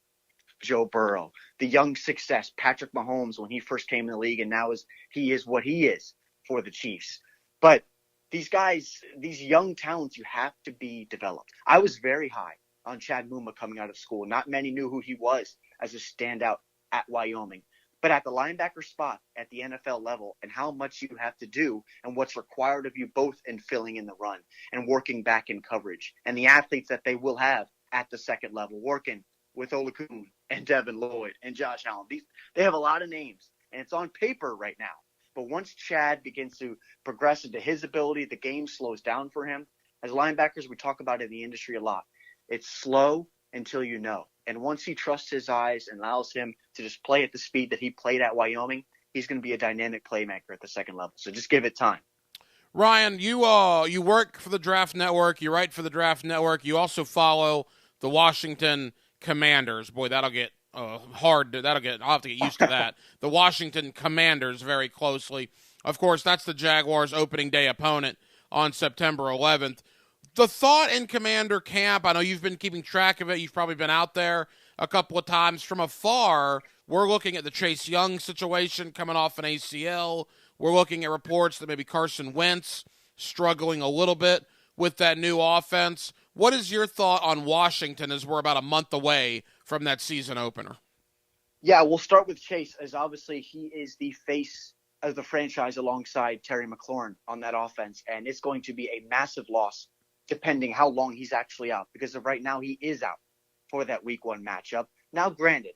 Joe Burrow, the young success, Patrick Mahomes when he first came in the league, and now he is what he is for the Chiefs. But these guys, these young talents, you have to be developed. I was very high on Chad Muma coming out of school. Not many knew who he was as a standout at Wyoming. But at the linebacker spot at the NFL level and how much you have to do and what's required of you both in filling in the run and working back in coverage and the athletes that they will have at the second level, working with Olakun and Devin Lloyd and Josh Allen. They have a lot of names, and it's on paper right now. But once Chad begins to progress into his ability, the game slows down for him. As linebackers, we talk about it in the industry a lot. It's slow until you know. And once he trusts his eyes and allows him to just play at the speed that he played at Wyoming, he's going to be a dynamic playmaker at the second level. So just give it time. Ryan, you work for the Draft Network. You write for the Draft Network. You also follow the Washington Commanders. Boy, that'll get hard. I'll have to get used to that. The Washington Commanders very closely. Of course, that's the Jaguars' opening day opponent on September 11th. The thought in Commander camp, I know you've been keeping track of it. You've probably been out there a couple of times. From afar, we're looking at the Chase Young situation coming off an ACL. We're looking at reports that maybe Carson Wentz struggling a little bit with that new offense. What is your thought on Washington as we're about a month away from that season opener? Yeah, we'll start with Chase, as obviously he is the face of the franchise alongside Terry McLaurin on that offense, and it's going to be a massive loss depending how long he's actually out, because of right now he is out for that week one matchup. Now, granted,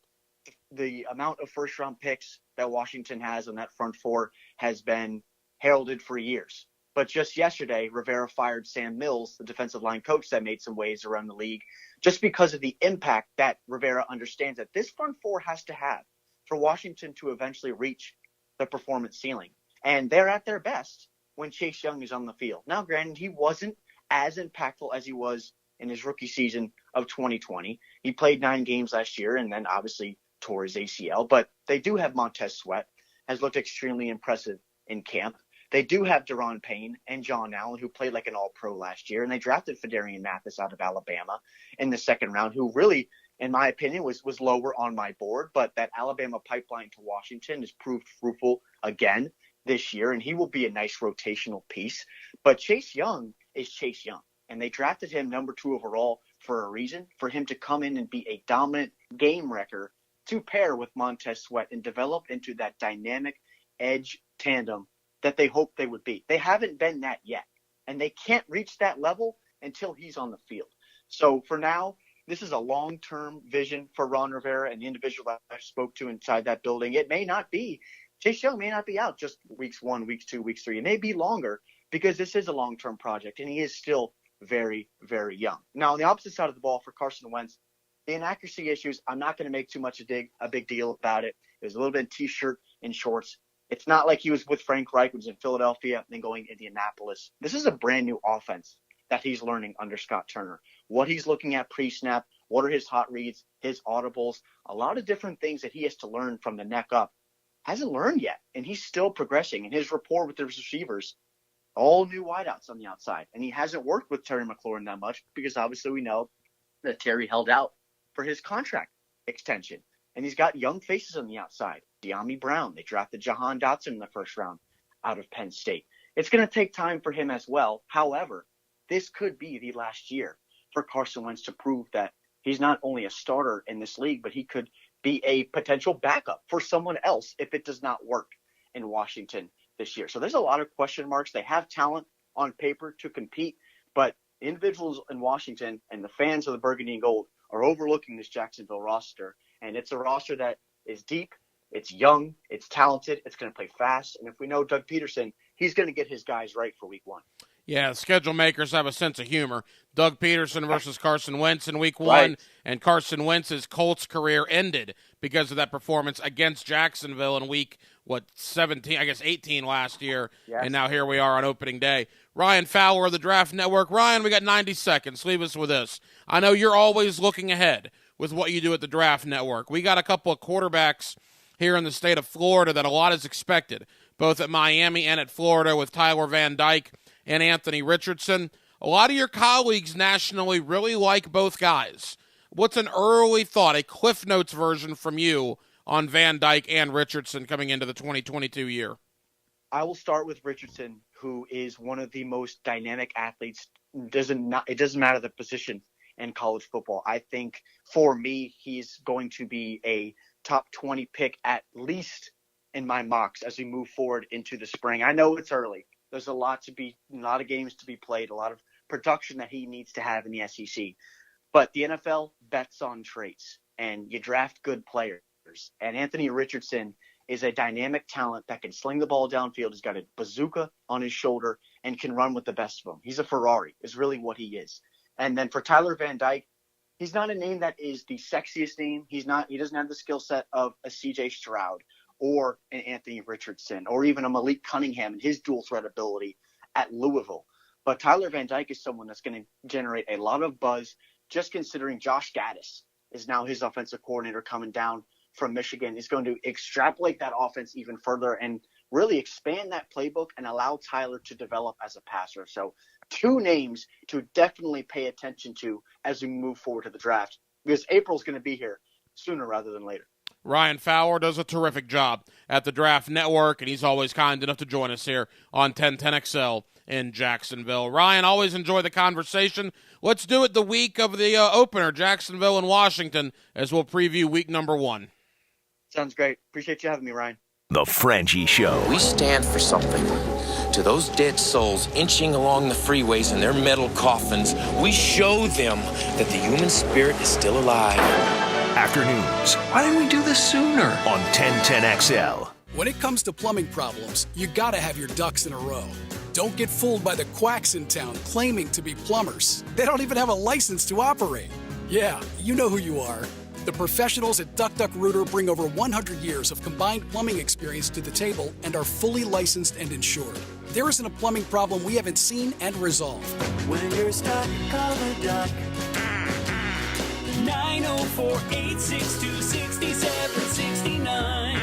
the amount of first-round picks that Washington has on that front four has been heralded for years. But just yesterday, Rivera fired Sam Mills, the defensive line coach that made some waves around the league, just because of the impact that Rivera understands that this front four has to have for Washington to eventually reach the performance ceiling. And they're at their best when Chase Young is on the field. Now, granted, he wasn't as impactful as he was in his rookie season of 2020. He played 9 games last year and then obviously tore his ACL. But they do have Montez Sweat, has looked extremely impressive in camp. They do have Daron Payne and John Allen, who played like an all-pro last year, and they drafted Fedarian Mathis out of Alabama in the second round, who really, in my opinion, was lower on my board. But that Alabama pipeline to Washington has proved fruitful again this year, and he will be a nice rotational piece. But Chase Young is Chase Young, and they drafted him number 2 overall for a reason, for him to come in and be a dominant game wrecker to pair with Montez Sweat and develop into that dynamic edge tandem that they hoped they would be. They haven't been that yet, and they can't reach that level until he's on the field. So for now, this is a long-term vision for Ron Rivera and the individual that I spoke to inside that building. It may not be, Chase Young may not be out just weeks 1, weeks 2, weeks 3. It may be longer because this is a long-term project, and he is still very, very young. Now, on the opposite side of the ball for Carson Wentz, the inaccuracy issues, I'm not going to make too much a big deal about it. It was a little bit of T-shirt and shorts. It's not like he was with Frank Reich, who was in Philadelphia, and then going to Indianapolis. This is a brand new offense that he's learning under Scott Turner. What he's looking at pre-snap, what are his hot reads, his audibles, a lot of different things that he has to learn from the neck up. Hasn't learned yet, and he's still progressing. And his rapport with the receivers, all new wideouts on the outside. And he hasn't worked with Terry McLaurin that much because obviously we know that Terry held out for his contract extension. And he's got young faces on the outside. De'Ami Brown. They drafted Jahan Dotson in the first round out of Penn State. It's going to take time for him as well. However, this could be the last year for Carson Wentz to prove that he's not only a starter in this league, but he could be a potential backup for someone else if it does not work in Washington this year. So there's a lot of question marks. They have talent on paper to compete, but individuals in Washington and the fans of the Burgundy and Gold are overlooking this Jacksonville roster. And it's a roster that is deep, it's young, it's talented, it's going to play fast. And if we know Doug Peterson, he's going to get his guys right for week 1. Yeah, schedule makers have a sense of humor. Doug Peterson versus Carson Wentz in week 1, Right. and Carson Wentz's Colts career ended because of that performance against Jacksonville in week, 18 last year, Yes. and now here we are on opening day. Ryan Fowler of the Draft Network. Ryan, we got 90 seconds. Leave us with this. I know you're always looking ahead with what you do at the Draft Network. We got a couple of quarterbacks here in the state of Florida that a lot is expected, both at Miami and at Florida with Tyler Van Dyke and Anthony Richardson. A lot of your colleagues nationally really like both guys. What's an early thought, a Cliff Notes version from you on Van Dyke and Richardson coming into the 2022 year? I will start with Richardson, who is one of the most dynamic athletes. It doesn't matter the position in college football. I think for me, he's going to be a top 20 pick at least in my mocks as we move forward into the spring. I know it's early. There's a lot of games to be played, a lot of production that he needs to have in the SEC. But the NFL bets on traits, and you draft good players. And Anthony Richardson is a dynamic talent that can sling the ball downfield. He's got a bazooka on his shoulder and can run with the best of them. He's a Ferrari, is really what he is. And then for Tyler Van Dyke, he's not a name that is the sexiest name. He doesn't have the skill set of a CJ Stroud or an Anthony Richardson or even a Malik Cunningham and his dual threat ability at Louisville. But Tyler Van Dyke is someone that's going to generate a lot of buzz, just considering Josh Gaddis is now his offensive coordinator coming down from Michigan. Is going to extrapolate that offense even further and really expand that playbook and allow Tyler to develop as a passer. So 2 names to definitely pay attention to as we move forward to the draft, because April's going to be here sooner rather than later. Ryan Fowler does a terrific job at the Draft Network, and he's always kind enough to join us here on 1010XL in Jacksonville. Ryan, always enjoy the conversation. Let's do it the week of the opener, Jacksonville and Washington, as we'll preview week number 1. Sounds great. Appreciate you having me, Ryan. The Frangie Show. We stand for something. To those dead souls inching along the freeways in their metal coffins, we show them that the human spirit is still alive. Afternoons. Why didn't we do this sooner? On 1010XL. When it comes to plumbing problems, you gotta have your ducks in a row. Don't get fooled by the quacks in town claiming to be plumbers. They don't even have a license to operate. Yeah, you know who you are. The professionals at Duck Duck Rooter bring over 100 years of combined plumbing experience to the table and are fully licensed and insured. There isn't a plumbing problem we haven't seen and resolved. When you're stuck, call the Duck. 904-862-6769.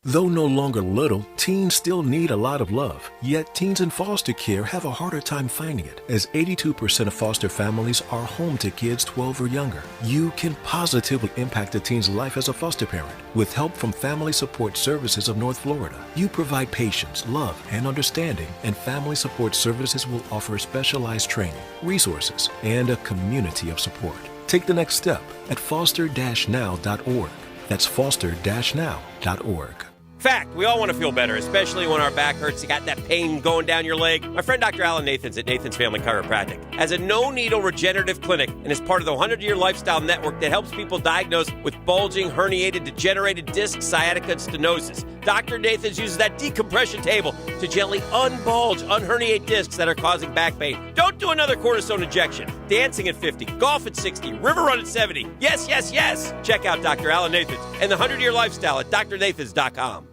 Though no longer little, teens still need a lot of love. Yet teens in foster care have a harder time finding it, as 82% of foster families are home to kids 12 or younger. You can positively impact a teen's life as a foster parent. With help from Family Support Services of North Florida, you provide patience, love, and understanding, and Family Support Services will offer specialized training, resources, and a community of support. Take the next step at foster-now.org. That's foster-now.org. Fact, we all want to feel better, especially when our back hurts, you got that pain going down your leg. My friend Dr. Alan Nathans at Nathan's Family Chiropractic has a no-needle regenerative clinic and is part of the 100-Year Lifestyle Network that helps people diagnosed with bulging, herniated, degenerated disc, sciatica, and stenosis. Dr. Nathans uses that decompression table to gently unbulge, unherniate discs that are causing back pain. Don't do another cortisone injection. Dancing at 50, golf at 60, river run at 70. Yes, yes, yes. Check out Dr. Alan Nathans and the 100-Year Lifestyle at drnathans.com.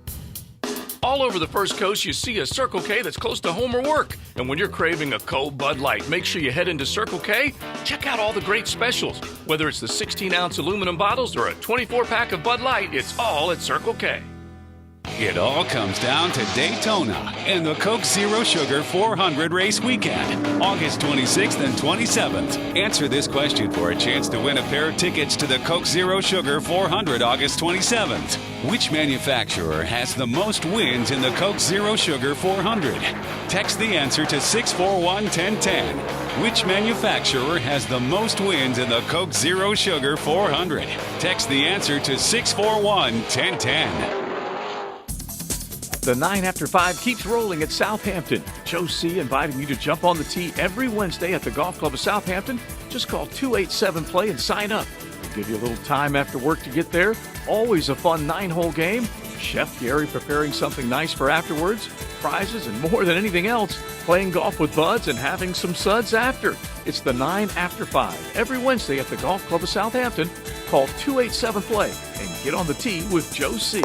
All over the First Coast, you see a Circle K that's close to home or work. And when you're craving a cold Bud Light, make sure you head into Circle K. Check out all the great specials. Whether it's the 16-ounce aluminum bottles or a 24-pack of Bud Light, it's all at Circle K. It all comes down to Daytona and the Coke Zero Sugar 400 race weekend, August 26th and 27th. Answer this question for a chance to win a pair of tickets to the Coke Zero Sugar 400 August 27th. Which manufacturer has the most wins in the Coke Zero Sugar 400? Text the answer to 641-1010. Which manufacturer has the most wins in the Coke Zero Sugar 400? Text the answer to 641-1010. The 9 after 5 keeps rolling at Southampton. Joe C. inviting you to jump on the tee every Wednesday at the Golf Club of Southampton. Just call 287-PLAY and sign up. We'll give you a little time after work to get there. Always a fun 9-hole game. Chef Gary preparing something nice for afterwards. Prizes and more than anything else. Playing golf with buds and having some suds after. It's the 9 after 5 every Wednesday at the Golf Club of Southampton. Call 287-PLAY and get on the tee with Joe C.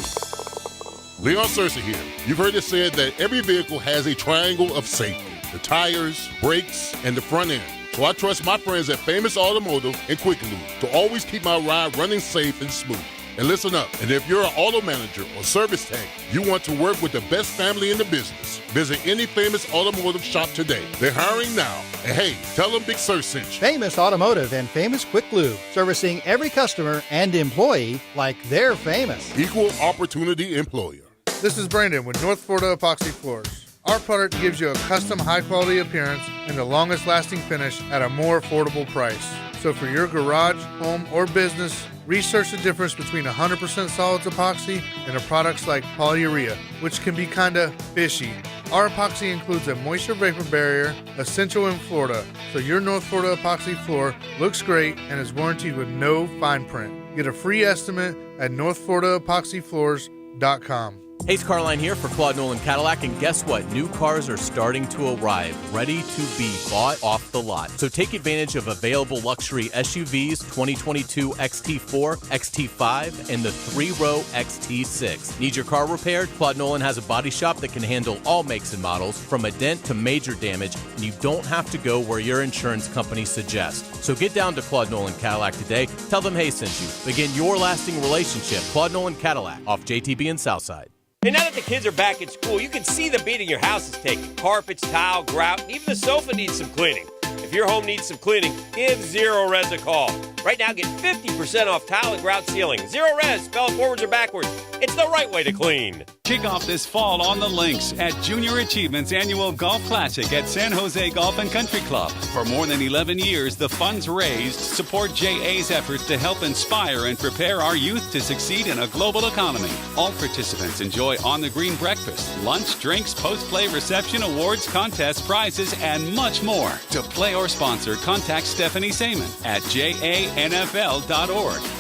Leon Searcy here. You've heard it said that every vehicle has a triangle of safety. The tires, brakes, and the front end. So I trust my friends at Famous Automotive and Quick Lube to always keep my ride running safe and smooth. And listen up, and if you're an auto manager or service tech, you want to work with the best family in the business, visit any Famous Automotive shop today. They're hiring now. And hey, tell them Big Sur sent you. Famous Automotive and Famous Quick Lube, servicing every customer and employee like they're famous. Equal opportunity employer. This is Brandon with North Florida Epoxy Floors. Our product gives you a custom high-quality appearance and the longest-lasting finish at a more affordable price. So for your garage, home, or business, research the difference between 100% solids epoxy and the products like polyurea, which can be kinda fishy. Our epoxy includes a moisture vapor barrier, essential in Florida, so your North Florida epoxy floor looks great and is warranted with no fine print. Get a free estimate at northfloridaepoxyfloors.com. Hayes Carline here for Claude Nolan Cadillac, and guess what? New cars are starting to arrive, ready to be bought off the lot. So take advantage of available luxury SUVs, 2022 XT4, XT5, and the 3-row XT6. Need your car repaired? Claude Nolan has a body shop that can handle all makes and models, from a dent to major damage, and you don't have to go where your insurance company suggests. So get down to Claude Nolan Cadillac today. Tell them Hayes sent you. Begin your lasting relationship. Claude Nolan Cadillac, off JTB and Southside. And now that the kids are back at school, you can see the beating your house is taking. Carpets, tile, grout, and even the sofa needs some cleaning. If your home needs some cleaning, give Zero Res a call. Right now, get 50% off tile and grout ceiling. Zero Res, spell it forwards or backwards. It's the right way to clean. Kick off this fall on the links at Junior Achievement's annual Golf Classic at San Jose Golf and Country Club. For more than 11 years, the funds raised support JA's efforts to help inspire and prepare our youth to succeed in a global economy. All participants enjoy on-the-green breakfast, lunch, drinks, post-play reception, awards, contests, prizes, and much more. To play or sponsor, contact Stephanie Saman at janfl.org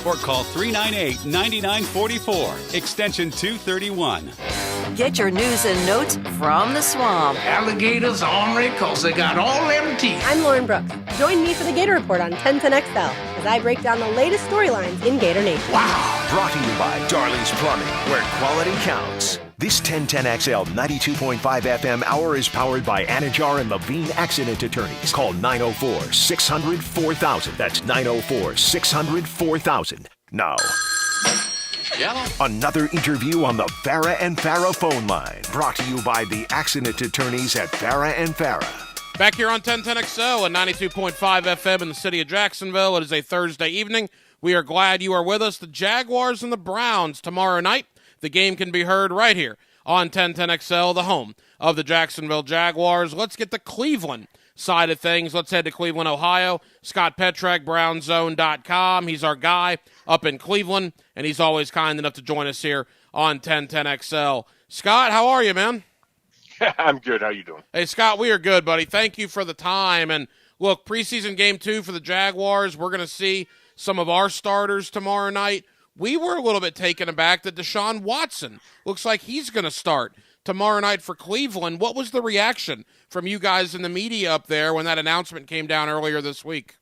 or call 398-9944, extension 231. Get your news and notes from the swamp. Alligators ornery cause they got all them teeth. I'm Lauren Brooks. Join me for the Gator Report on 1010XL as I break down the latest storylines in Gator Nation. Wow! Brought to you by Darling's Plumbing, where quality counts. This 1010XL 92.5 FM hour is powered by Anajar and Levine Accident Attorneys. Call 904-600-4000. That's 904-600-4000. Now, another interview on the Farah and Farah phone line. Brought to you by the Accident Attorneys at Farah and Farah. Back here on 1010XL and 92.5 FM in the city of Jacksonville. It is a Thursday evening. We are glad you are with us. The Jaguars and the Browns tomorrow night. The game can be heard right here on 1010XL, the home of the Jacksonville Jaguars. Let's get the Cleveland side of things. Let's head to Cleveland, Ohio. Scott Petrak, BrownZone.com. He's our guy up in Cleveland, and he's always kind enough to join us here on 1010XL. Scott, how are you, man? I'm good. How you doing? Hey, Scott, we are good, buddy. Thank you for the time. And, look, preseason game 2 for the Jaguars. We're going to see some of our starters tomorrow night. We were a little bit taken aback that Deshaun Watson looks like he's going to start tomorrow night for Cleveland. What was the reaction from you guys in the media up there when that announcement came down earlier this week?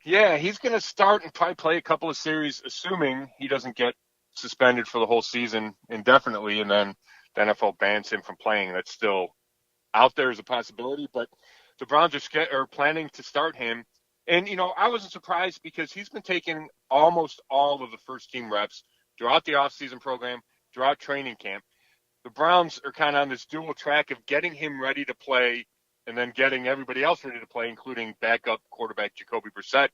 Yeah, he's going to start and probably play a couple of series, assuming he doesn't get suspended for the whole season indefinitely, and then the NFL bans him from playing. That's still out there as a possibility, but the Browns are planning to start him. And, you know, I wasn't surprised because he's been taking almost all of the first-team reps throughout the off-season program, throughout training camp. the Browns are kind of on this dual track of getting him ready to play and then getting everybody else ready to play, including backup quarterback Jacoby Brissett,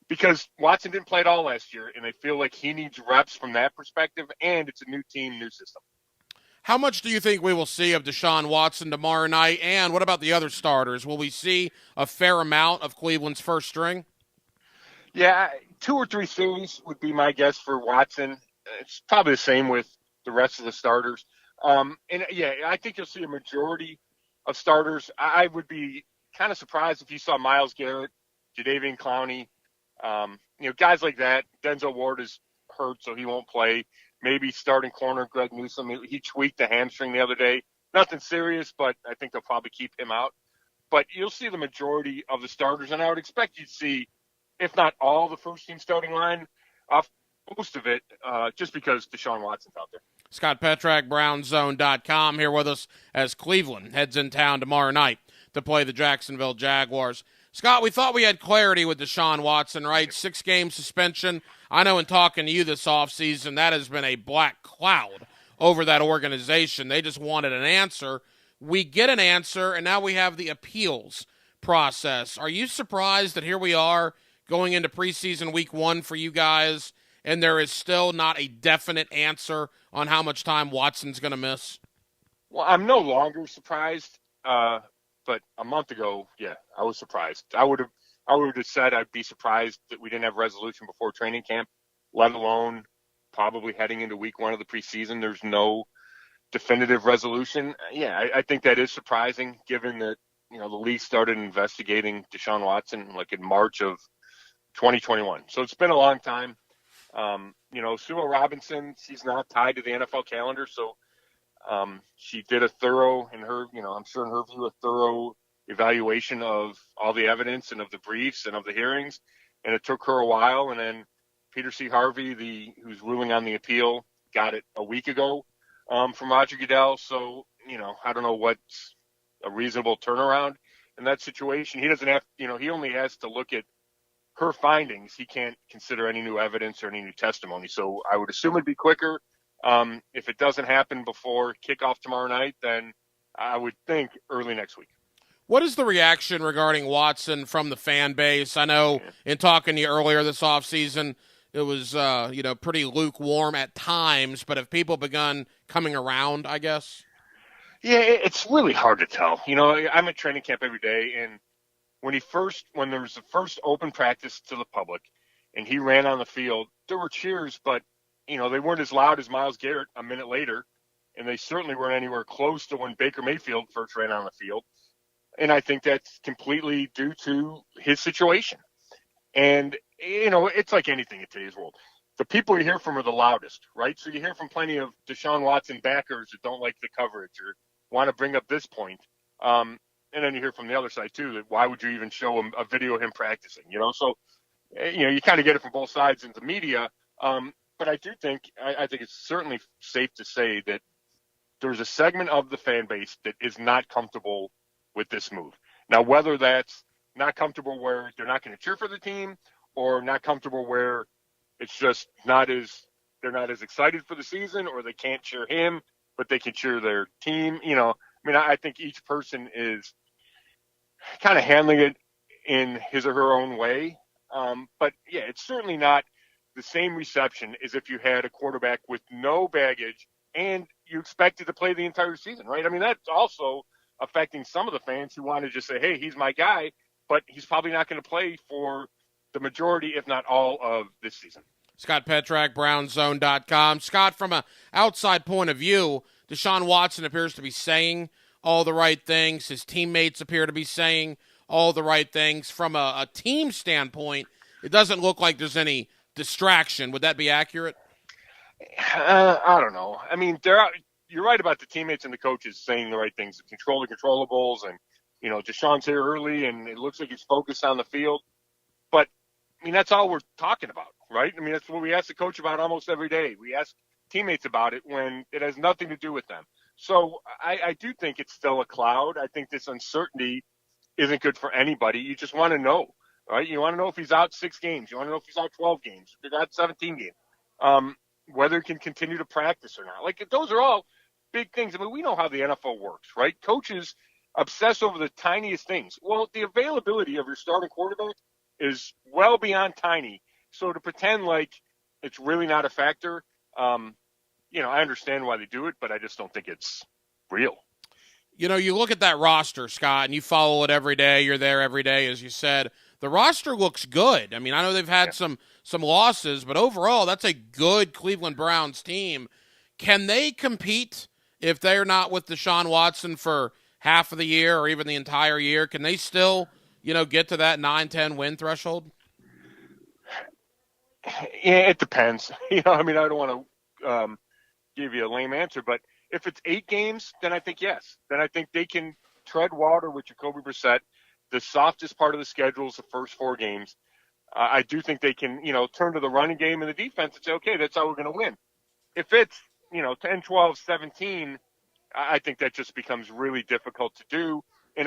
because Watson didn't play at all last year, and they feel like he needs reps from that perspective, and it's a new team, new system. How much do you think we will see of Deshaun Watson tomorrow night, and what about the other starters? Will we see a fair amount of Cleveland's first string? Yeah, 2 or 3 series would be my guess for Watson. It's probably the same with the rest of the starters. And, yeah, I think you'll see a majority of starters. I would be kind of surprised if you saw Myles Garrett, Jadeveon Clowney, guys like that. Denzel Ward is hurt, so he won't play. Maybe starting corner Greg Newsome. He tweaked the hamstring the other day. Nothing serious, but I think they'll probably keep him out. But you'll see the majority of the starters, and I would expect you'd see, if not all, the first-team starting line, most of it, just because Deshaun Watson's out there. Scott Petrak, BrownZone.com, here with us as Cleveland heads in town tomorrow night to play the Jacksonville Jaguars. Scott, we thought we had clarity with Deshaun Watson, right? 6-game suspension. I know in talking to you this offseason, that has been a black cloud over that organization. They just wanted an answer. We get an answer, and now we have the appeals process. Are you surprised that here we are going into preseason week 1 for you guys, and there is still not a definite answer on how much time Watson's going to miss? Well, I'm no longer surprised. But a month ago, yeah, I was surprised. I would have said I'd be surprised that we didn't have resolution before training camp, let alone probably heading into week 1 of the preseason. There's no definitive resolution. Yeah, I think that is surprising given that, the league started investigating Deshaun Watson like in March of 2021. So it's been a long time. Sue Robinson, she's not tied to the NFL calendar, so she did a thorough, in her, I'm sure in her view, a thorough evaluation of all the evidence and of the briefs and of the hearings. And it took her a while. And then Peter C. Harvey, who's ruling on the appeal, got it a week ago from Roger Goodell. So, I don't know what's a reasonable turnaround in that situation. He doesn't have, he only has to look at her findings. He can't consider any new evidence or any new testimony. So I would assume it'd be quicker. If it doesn't happen before kickoff tomorrow night, then I would think early next week. What is the reaction regarding Watson from the fan base? I know in talking to you earlier this offseason, it was, pretty lukewarm at times, but have people begun coming around, I guess? Yeah, it's really hard to tell. I'm at training camp every day, and when there was the first open practice to the public and he ran on the field, there were cheers, but they weren't as loud as Myles Garrett a minute later, and they certainly weren't anywhere close to when Baker Mayfield first ran on the field. And I think that's completely due to his situation. And, it's like anything in today's world. The people you hear from are the loudest, right? So you hear from plenty of Deshaun Watson backers that don't like the coverage or want to bring up this point. And then you hear from the other side, too, that why would you even show a video of him practicing, So, you kind of get it from both sides in the media. But I do think it's certainly safe to say that there's a segment of the fan base that is not comfortable with this move. Now, whether that's not comfortable where they're not going to cheer for the team or not comfortable where it's just they're not as excited for the season, or they can't cheer him, but they can cheer their team. I think each person is kind of handling it in his or her own way. But yeah, it's certainly not the same reception as if you had a quarterback with no baggage and you expected to play the entire season, right? That's also affecting some of the fans who want to just say, hey, he's my guy, but he's probably not going to play for the majority, if not all, of this season. Scott Petrak, BrownZone.com. Scott, from an outside point of view, Deshaun Watson appears to be saying all the right things. His teammates appear to be saying all the right things. From a team standpoint, it doesn't look like there's any distraction. Would that be accurate? I don't know. You're right about the teammates and the coaches saying the right things. Control the controllables, and Deshaun's here early, and it looks like he's focused on the field. But that's all we're talking about, right? That's what we ask the coach about almost every day. We ask teammates about it when it has nothing to do with them. So I do think it's still a cloud. I think this uncertainty isn't good for anybody. You just want to know, right? You want to know if he's out 6 games. You want to know if he's out 12 games, if he's out 17 games, whether he can continue to practice or not. Those are all big things. I mean, we know how the NFL works, right? Coaches obsess over the tiniest things. Well, the availability of your starting quarterback is well beyond tiny. So to pretend like it's really not a factor, I understand why they do it, but I just don't think it's real. You look at that roster, Scott, and you follow it every day. You're there every day, as you said. The roster looks good. I mean, I know they've had some losses, but overall, that's a good Cleveland Browns team. Can they compete if they're not with Deshaun Watson for half of the year or even the entire year? Can they still, get to that 9-10 win threshold? Yeah, it depends. I don't want to give you a lame answer, but if it's 8 games, then I think yes. Then I think they can tread water with Jacoby Brissett. The softest part of the schedule is the first 4 games. I do think they can, turn to the running game and the defense and say, okay, that's how we're going to win. If it's, 10, 12, 17, I think that just becomes really difficult to do in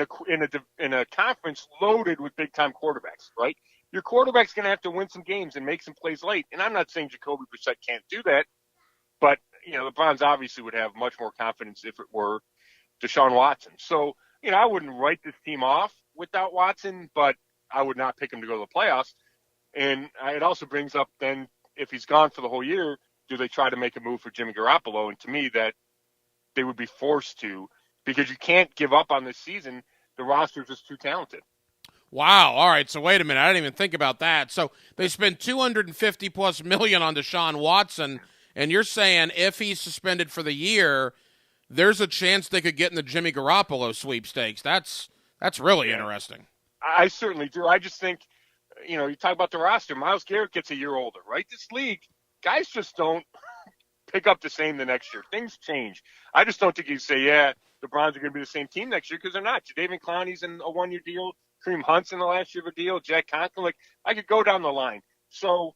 a conference loaded with big-time quarterbacks, right? Your quarterback's going to have to win some games and make some plays late. And I'm not saying Jacoby Brissett can't do that, but, the Browns obviously would have much more confidence if it were Deshaun Watson. So, I wouldn't write this team off without Watson, but I would not pick him to go to the playoffs. And it also brings up then, if he's gone for the whole year, do they try to make a move for Jimmy Garoppolo? And to me, that they would be forced to, because you can't give up on this season. The roster is just too talented. Wow. All right. So wait a minute. I didn't even think about that. So they spent $250+ million on Deshaun Watson, and you're saying if he's suspended for the year, there's a chance they could get in the Jimmy Garoppolo sweepstakes. That's really interesting. I certainly do. I just think, you talk about the roster. Myles Garrett gets a year older, right? This league, guys just don't pick up the same the next year. Things change. I just don't think you say, the Browns are going to be the same team next year, because they're not. Jadeveon Clowney's in a 1-year deal. Kareem Hunt's in the last year of a deal. Jack Conklin. I could go down the line. So,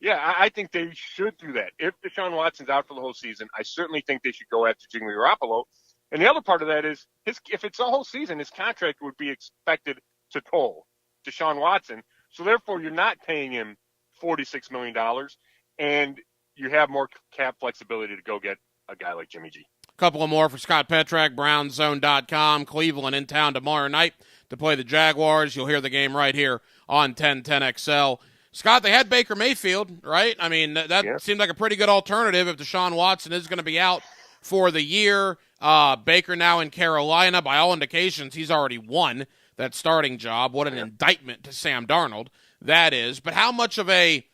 I think they should do that. If Deshaun Watson's out for the whole season, I certainly think they should go after Jimmy Garoppolo. And the other part of that is, if it's the whole season, his contract would be expected to toll Deshaun Watson. So, therefore, you're not paying him $46 million, and you have more cap flexibility to go get a guy like Jimmy G. A couple of more for Scott Petrak, BrownsZone.com. Cleveland in town tomorrow night to play the Jaguars. You'll hear the game right here on 1010XL. Scott, they had Baker Mayfield, right? I mean, that seemed like a pretty good alternative if Deshaun Watson is going to be out for the year. Baker now in Carolina. By all indications, he's already won that starting job. What an indictment to Sam Darnold that is. But how much of a,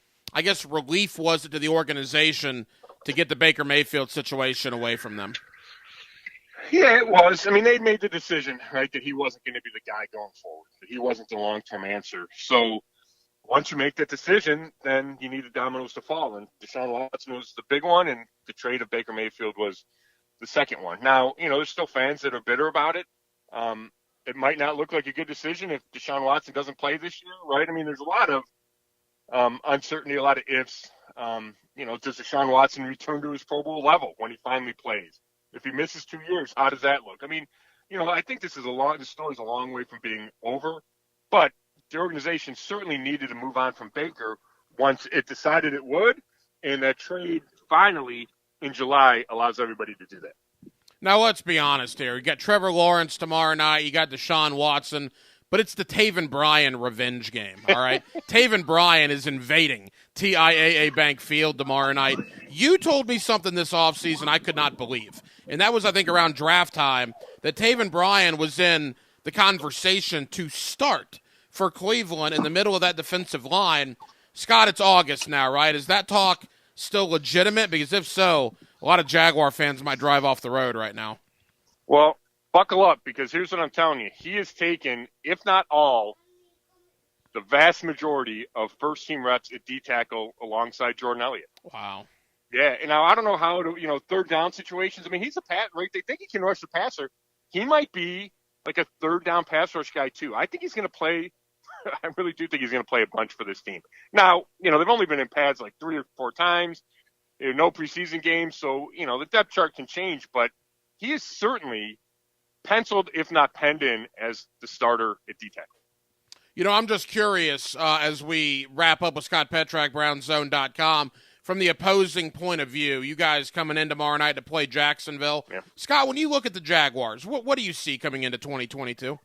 relief was it to the organization to get the Baker Mayfield situation away from them? Yeah, it was. I mean, they made the decision, right, that he wasn't going to be the guy going forward, that he wasn't the long-term answer. So once you make that decision, then you need the dominoes to fall. And Deshaun Watson was the big one, and the trade of Baker Mayfield was the second one. Now, there's still fans that are bitter about it. It might not look like a good decision if Deshaun Watson doesn't play this year, right? I mean, there's a lot of uncertainty, a lot of ifs. Does Deshaun Watson return to his Pro Bowl level when he finally plays? If he misses 2 years, how does that look? I mean, I think this story's a long way from being over, but the organization certainly needed to move on from Baker once it decided it would, and that trade finally in July allows everybody to do that. Now, let's be honest here. You got Trevor Lawrence tomorrow night. You got Deshaun Watson. But it's the Taven Bryan revenge game, all right? Taven Bryan is invading TIAA Bank Field tomorrow night. You told me something this offseason I could not believe, and that was, I think, around draft time, that Taven Bryan was in the conversation to start for Cleveland in the middle of that defensive line. Scott, it's August now, right? Is that talk still legitimate? Because if so, a lot of Jaguar fans might drive off the road right now. Well, buckle up, because here's what I'm telling you. He has taken, if not all, the vast majority of first-team reps at D-tackle alongside Jordan Elliott. Wow. Yeah, and now I don't know how to, third down situations. I mean, he's a right? They think he can rush the passer. He might be like a third down pass rush guy too. I think he's going to play. I really do think he's going to play a bunch for this team. Now, they've only been in pads like 3 or 4 times. There are no preseason games, so, the depth chart can change, but he is certainly penciled, if not penned in, as the starter at D-tackle. I'm just curious, as we wrap up with Scott Petrak, BrownsZone.com, from the opposing point of view, you guys coming in tomorrow night to play Jacksonville. Yeah. Scott, when you look at the Jaguars, what do you see coming into 2022?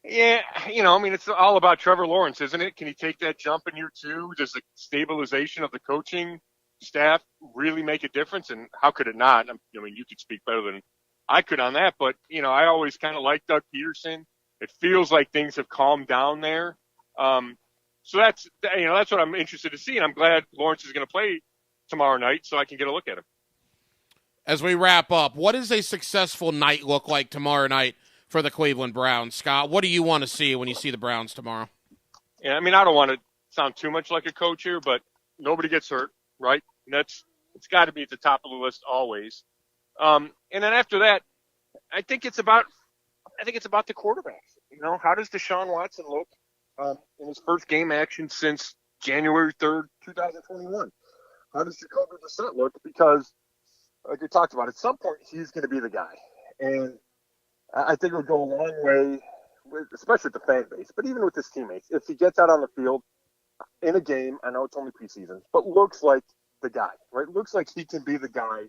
Yeah, it's all about Trevor Lawrence, isn't it? Can he take that jump in year 2? Does the stabilization of the coaching staff really make a difference? And how could it not? You could speak better than I could on that, but, I always kind of liked Doug Peterson. It feels like things have calmed down there. So that's what I'm interested to see, and I'm glad Lawrence is going to play tomorrow night so I can get a look at him. As we wrap up, what does a successful night look like tomorrow night for the Cleveland Browns? Scott, what do you want to see when you see the Browns tomorrow? Yeah, I don't want to sound too much like a coach here, but nobody gets hurt, right? And it's got to be at the top of the list always. And then after that, I think it's about the quarterbacks. How does Deshaun Watson look in his first game action since January 3rd, 2021? How does Jacoby Brissett look? Because, like we talked about, at some point he's going to be the guy. And I think it would go a long way, especially with the fan base, but even with his teammates, if he gets out on the field in a game, I know it's only preseason, but looks like the guy, right? Looks like he can be the guy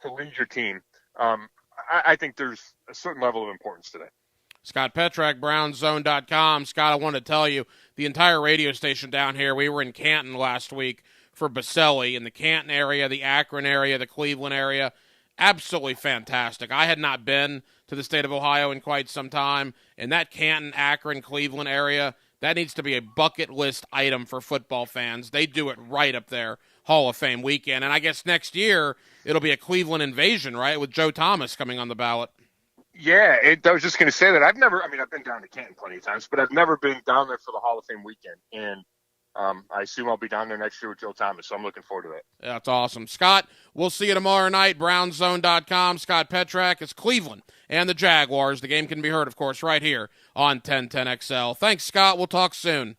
to lead your team. I think there's a certain level of importance to that. Scott Petrak, BrownsZone.com. Scott, I want to tell you, the entire radio station down here, we were in Canton last week for Baselli, in the Canton area, the Akron area, the Cleveland area. Absolutely fantastic. I had not been to the state of Ohio in quite some time, and that Canton, Akron, Cleveland area, that needs to be a bucket list item for football fans. They do it right up there, Hall of Fame weekend. And I guess next year it'll be a Cleveland invasion, right, with Joe Thomas coming on the ballot. Yeah, I was just going to say that. I've been down to Canton plenty of times, but I've never been down there for the Hall of Fame weekend. And I assume I'll be down there next year with Joe Thomas, so I'm looking forward to that. That's awesome. Scott, we'll see you tomorrow night, BrownsZone.com. Scott Petrak. It's Cleveland and the Jaguars. The game can be heard, of course, right here on 1010XL. Thanks, Scott. We'll talk soon.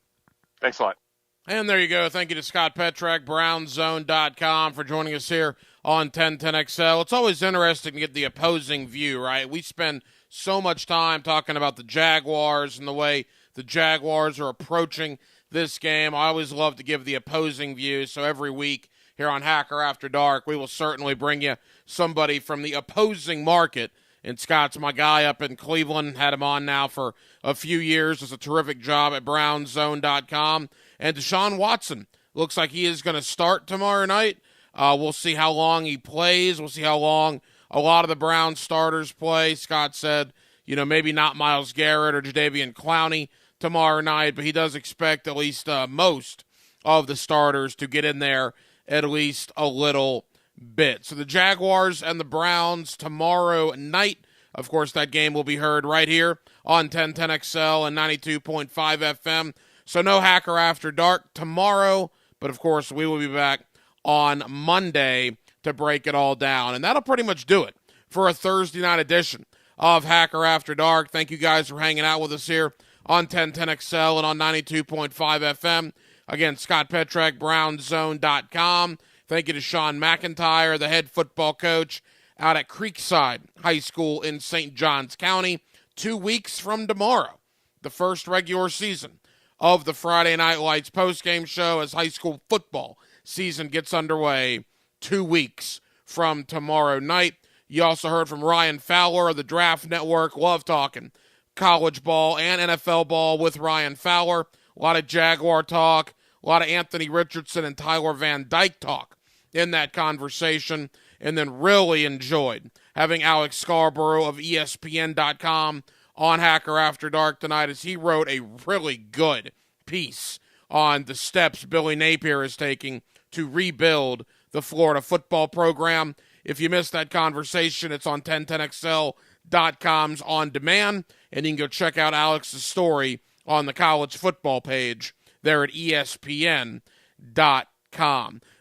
Thanks a lot. And there you go. Thank you to Scott Petrak, BrownsZone.com, for joining us here on 1010XL. It's always interesting to get the opposing view, right? We spend so much time talking about the Jaguars and the way the Jaguars are approaching this game. I always love to give the opposing view, so every week here on Hacker After Dark, we will certainly bring you somebody from the opposing market. And Scott's my guy up in Cleveland. Had him on now for a few years. Does a terrific job at BrownsZone.com. And Deshaun Watson looks like he is going to start tomorrow night. We'll see how long he plays. We'll see how long a lot of the Browns starters play. Scott said, maybe not Myles Garrett or Jadeveon Clowney tomorrow night, but he does expect at least most of the starters to get in there at least a little bit. So the Jaguars and the Browns tomorrow night. Of course, that game will be heard right here on 1010XL and 92.5 FM. So no Hacker After Dark tomorrow, but of course we will be back on Monday to break it all down. And that'll pretty much do it for a Thursday night edition of Hacker After Dark. Thank you guys for hanging out with us here on 1010XL and on 92.5 FM. Again, Scott Petrak, BrownsZone.com. Thank you to Sean McIntyre, the head football coach out at Creekside High School in St. Johns County. 2 weeks from tomorrow, the first regular season of the Friday Night Lights postgame show as high school football season gets underway 2 weeks from tomorrow night. You also heard from Ryan Fowler of the Draft Network. Love talking college ball and NFL ball with Ryan Fowler. A lot of Jaguar talk, a lot of Anthony Richardson and Tyler Van Dyke talk in that conversation, and then really enjoyed having Alex Scarborough of ESPN.com on Hacker After Dark tonight as he wrote a really good piece on the steps Billy Napier is taking to rebuild the Florida football program. If you missed that conversation, it's on 1010XL.com's On Demand, and you can go check out Alex's story on the college football page there at ESPN.com.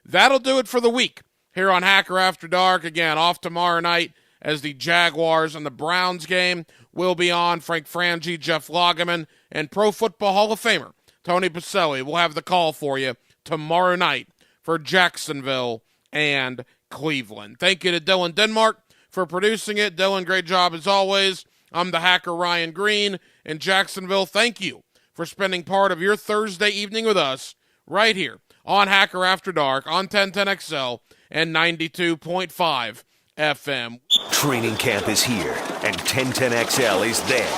That'll do it for the week here on Hacker After Dark. Again, off tomorrow night as the Jaguars and the Browns game will be on. Frank Frangie, Jeff Lageman, and Pro Football Hall of Famer Tony Baselli will have the call for you tomorrow night for Jacksonville and Cleveland. Thank you to Dylan Denmark for producing it. Dylan, great job as always. I'm the Hacker Ryan Green in Jacksonville. Thank you for spending part of your Thursday evening with us right here on Hacker After Dark on 1010XL and 92.5 FM. Training camp is here, and 1010XL is there.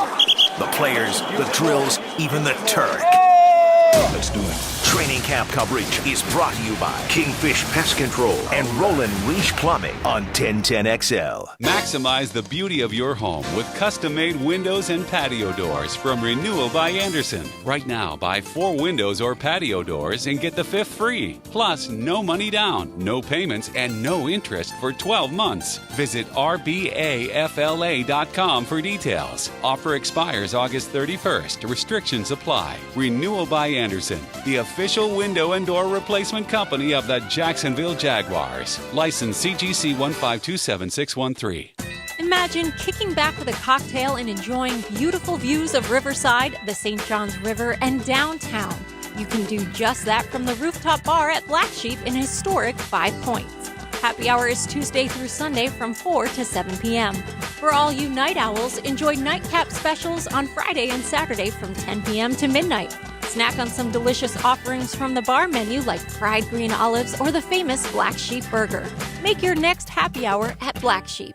The players, the drills, even the turf. Let's do it. Training camp coverage is brought to you by Kingfish Pest Control and Roland Leash Plumbing on 1010XL. Maximize the beauty of your home with custom-made windows and patio doors from Renewal by Andersen. Right now, buy 4 windows or patio doors and get the 5th free. Plus, no money down, no payments, and no interest for 12 months. Visit rbafla.com for details. Offer expires August 31st. Restrictions apply. Renewal by Andersen, the official window and door replacement company of the Jacksonville Jaguars. License CGC 1527613. Imagine kicking back with a cocktail and enjoying beautiful views of Riverside, the St. Johns River, and downtown. You can do just that from the rooftop bar at Black Sheep in historic 5 Points. Happy hour is Tuesday through Sunday from 4 to 7 p.m. For all you night owls, enjoy nightcap specials on Friday and Saturday from 10 p.m. to midnight. Snack on some delicious offerings from the bar menu like fried green olives or the famous Black Sheep Burger. Make your next happy hour at Black Sheep.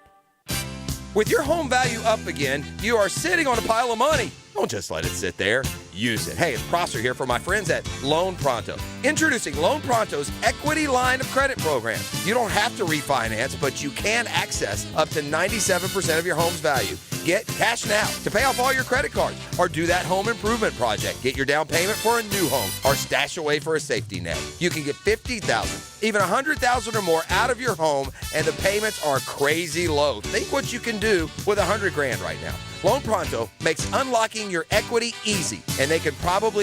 With your home value up again, you are sitting on a pile of money. Don't just let it sit there. Use it. Hey, it's Prosser here for my friends at Loan Pronto. Introducing Loan Pronto's Equity Line of Credit program. You don't have to refinance, but you can access up to 97% of your home's value. Get cash now to pay off all your credit cards or do that home improvement project. Get your down payment for a new home or stash away for a safety net. You can get $50,000, even $100,000 or more out of your home, and the payments are crazy low. Think what you can do with $100,000 right now. Loan Pronto makes unlocking your equity easy, and they can probably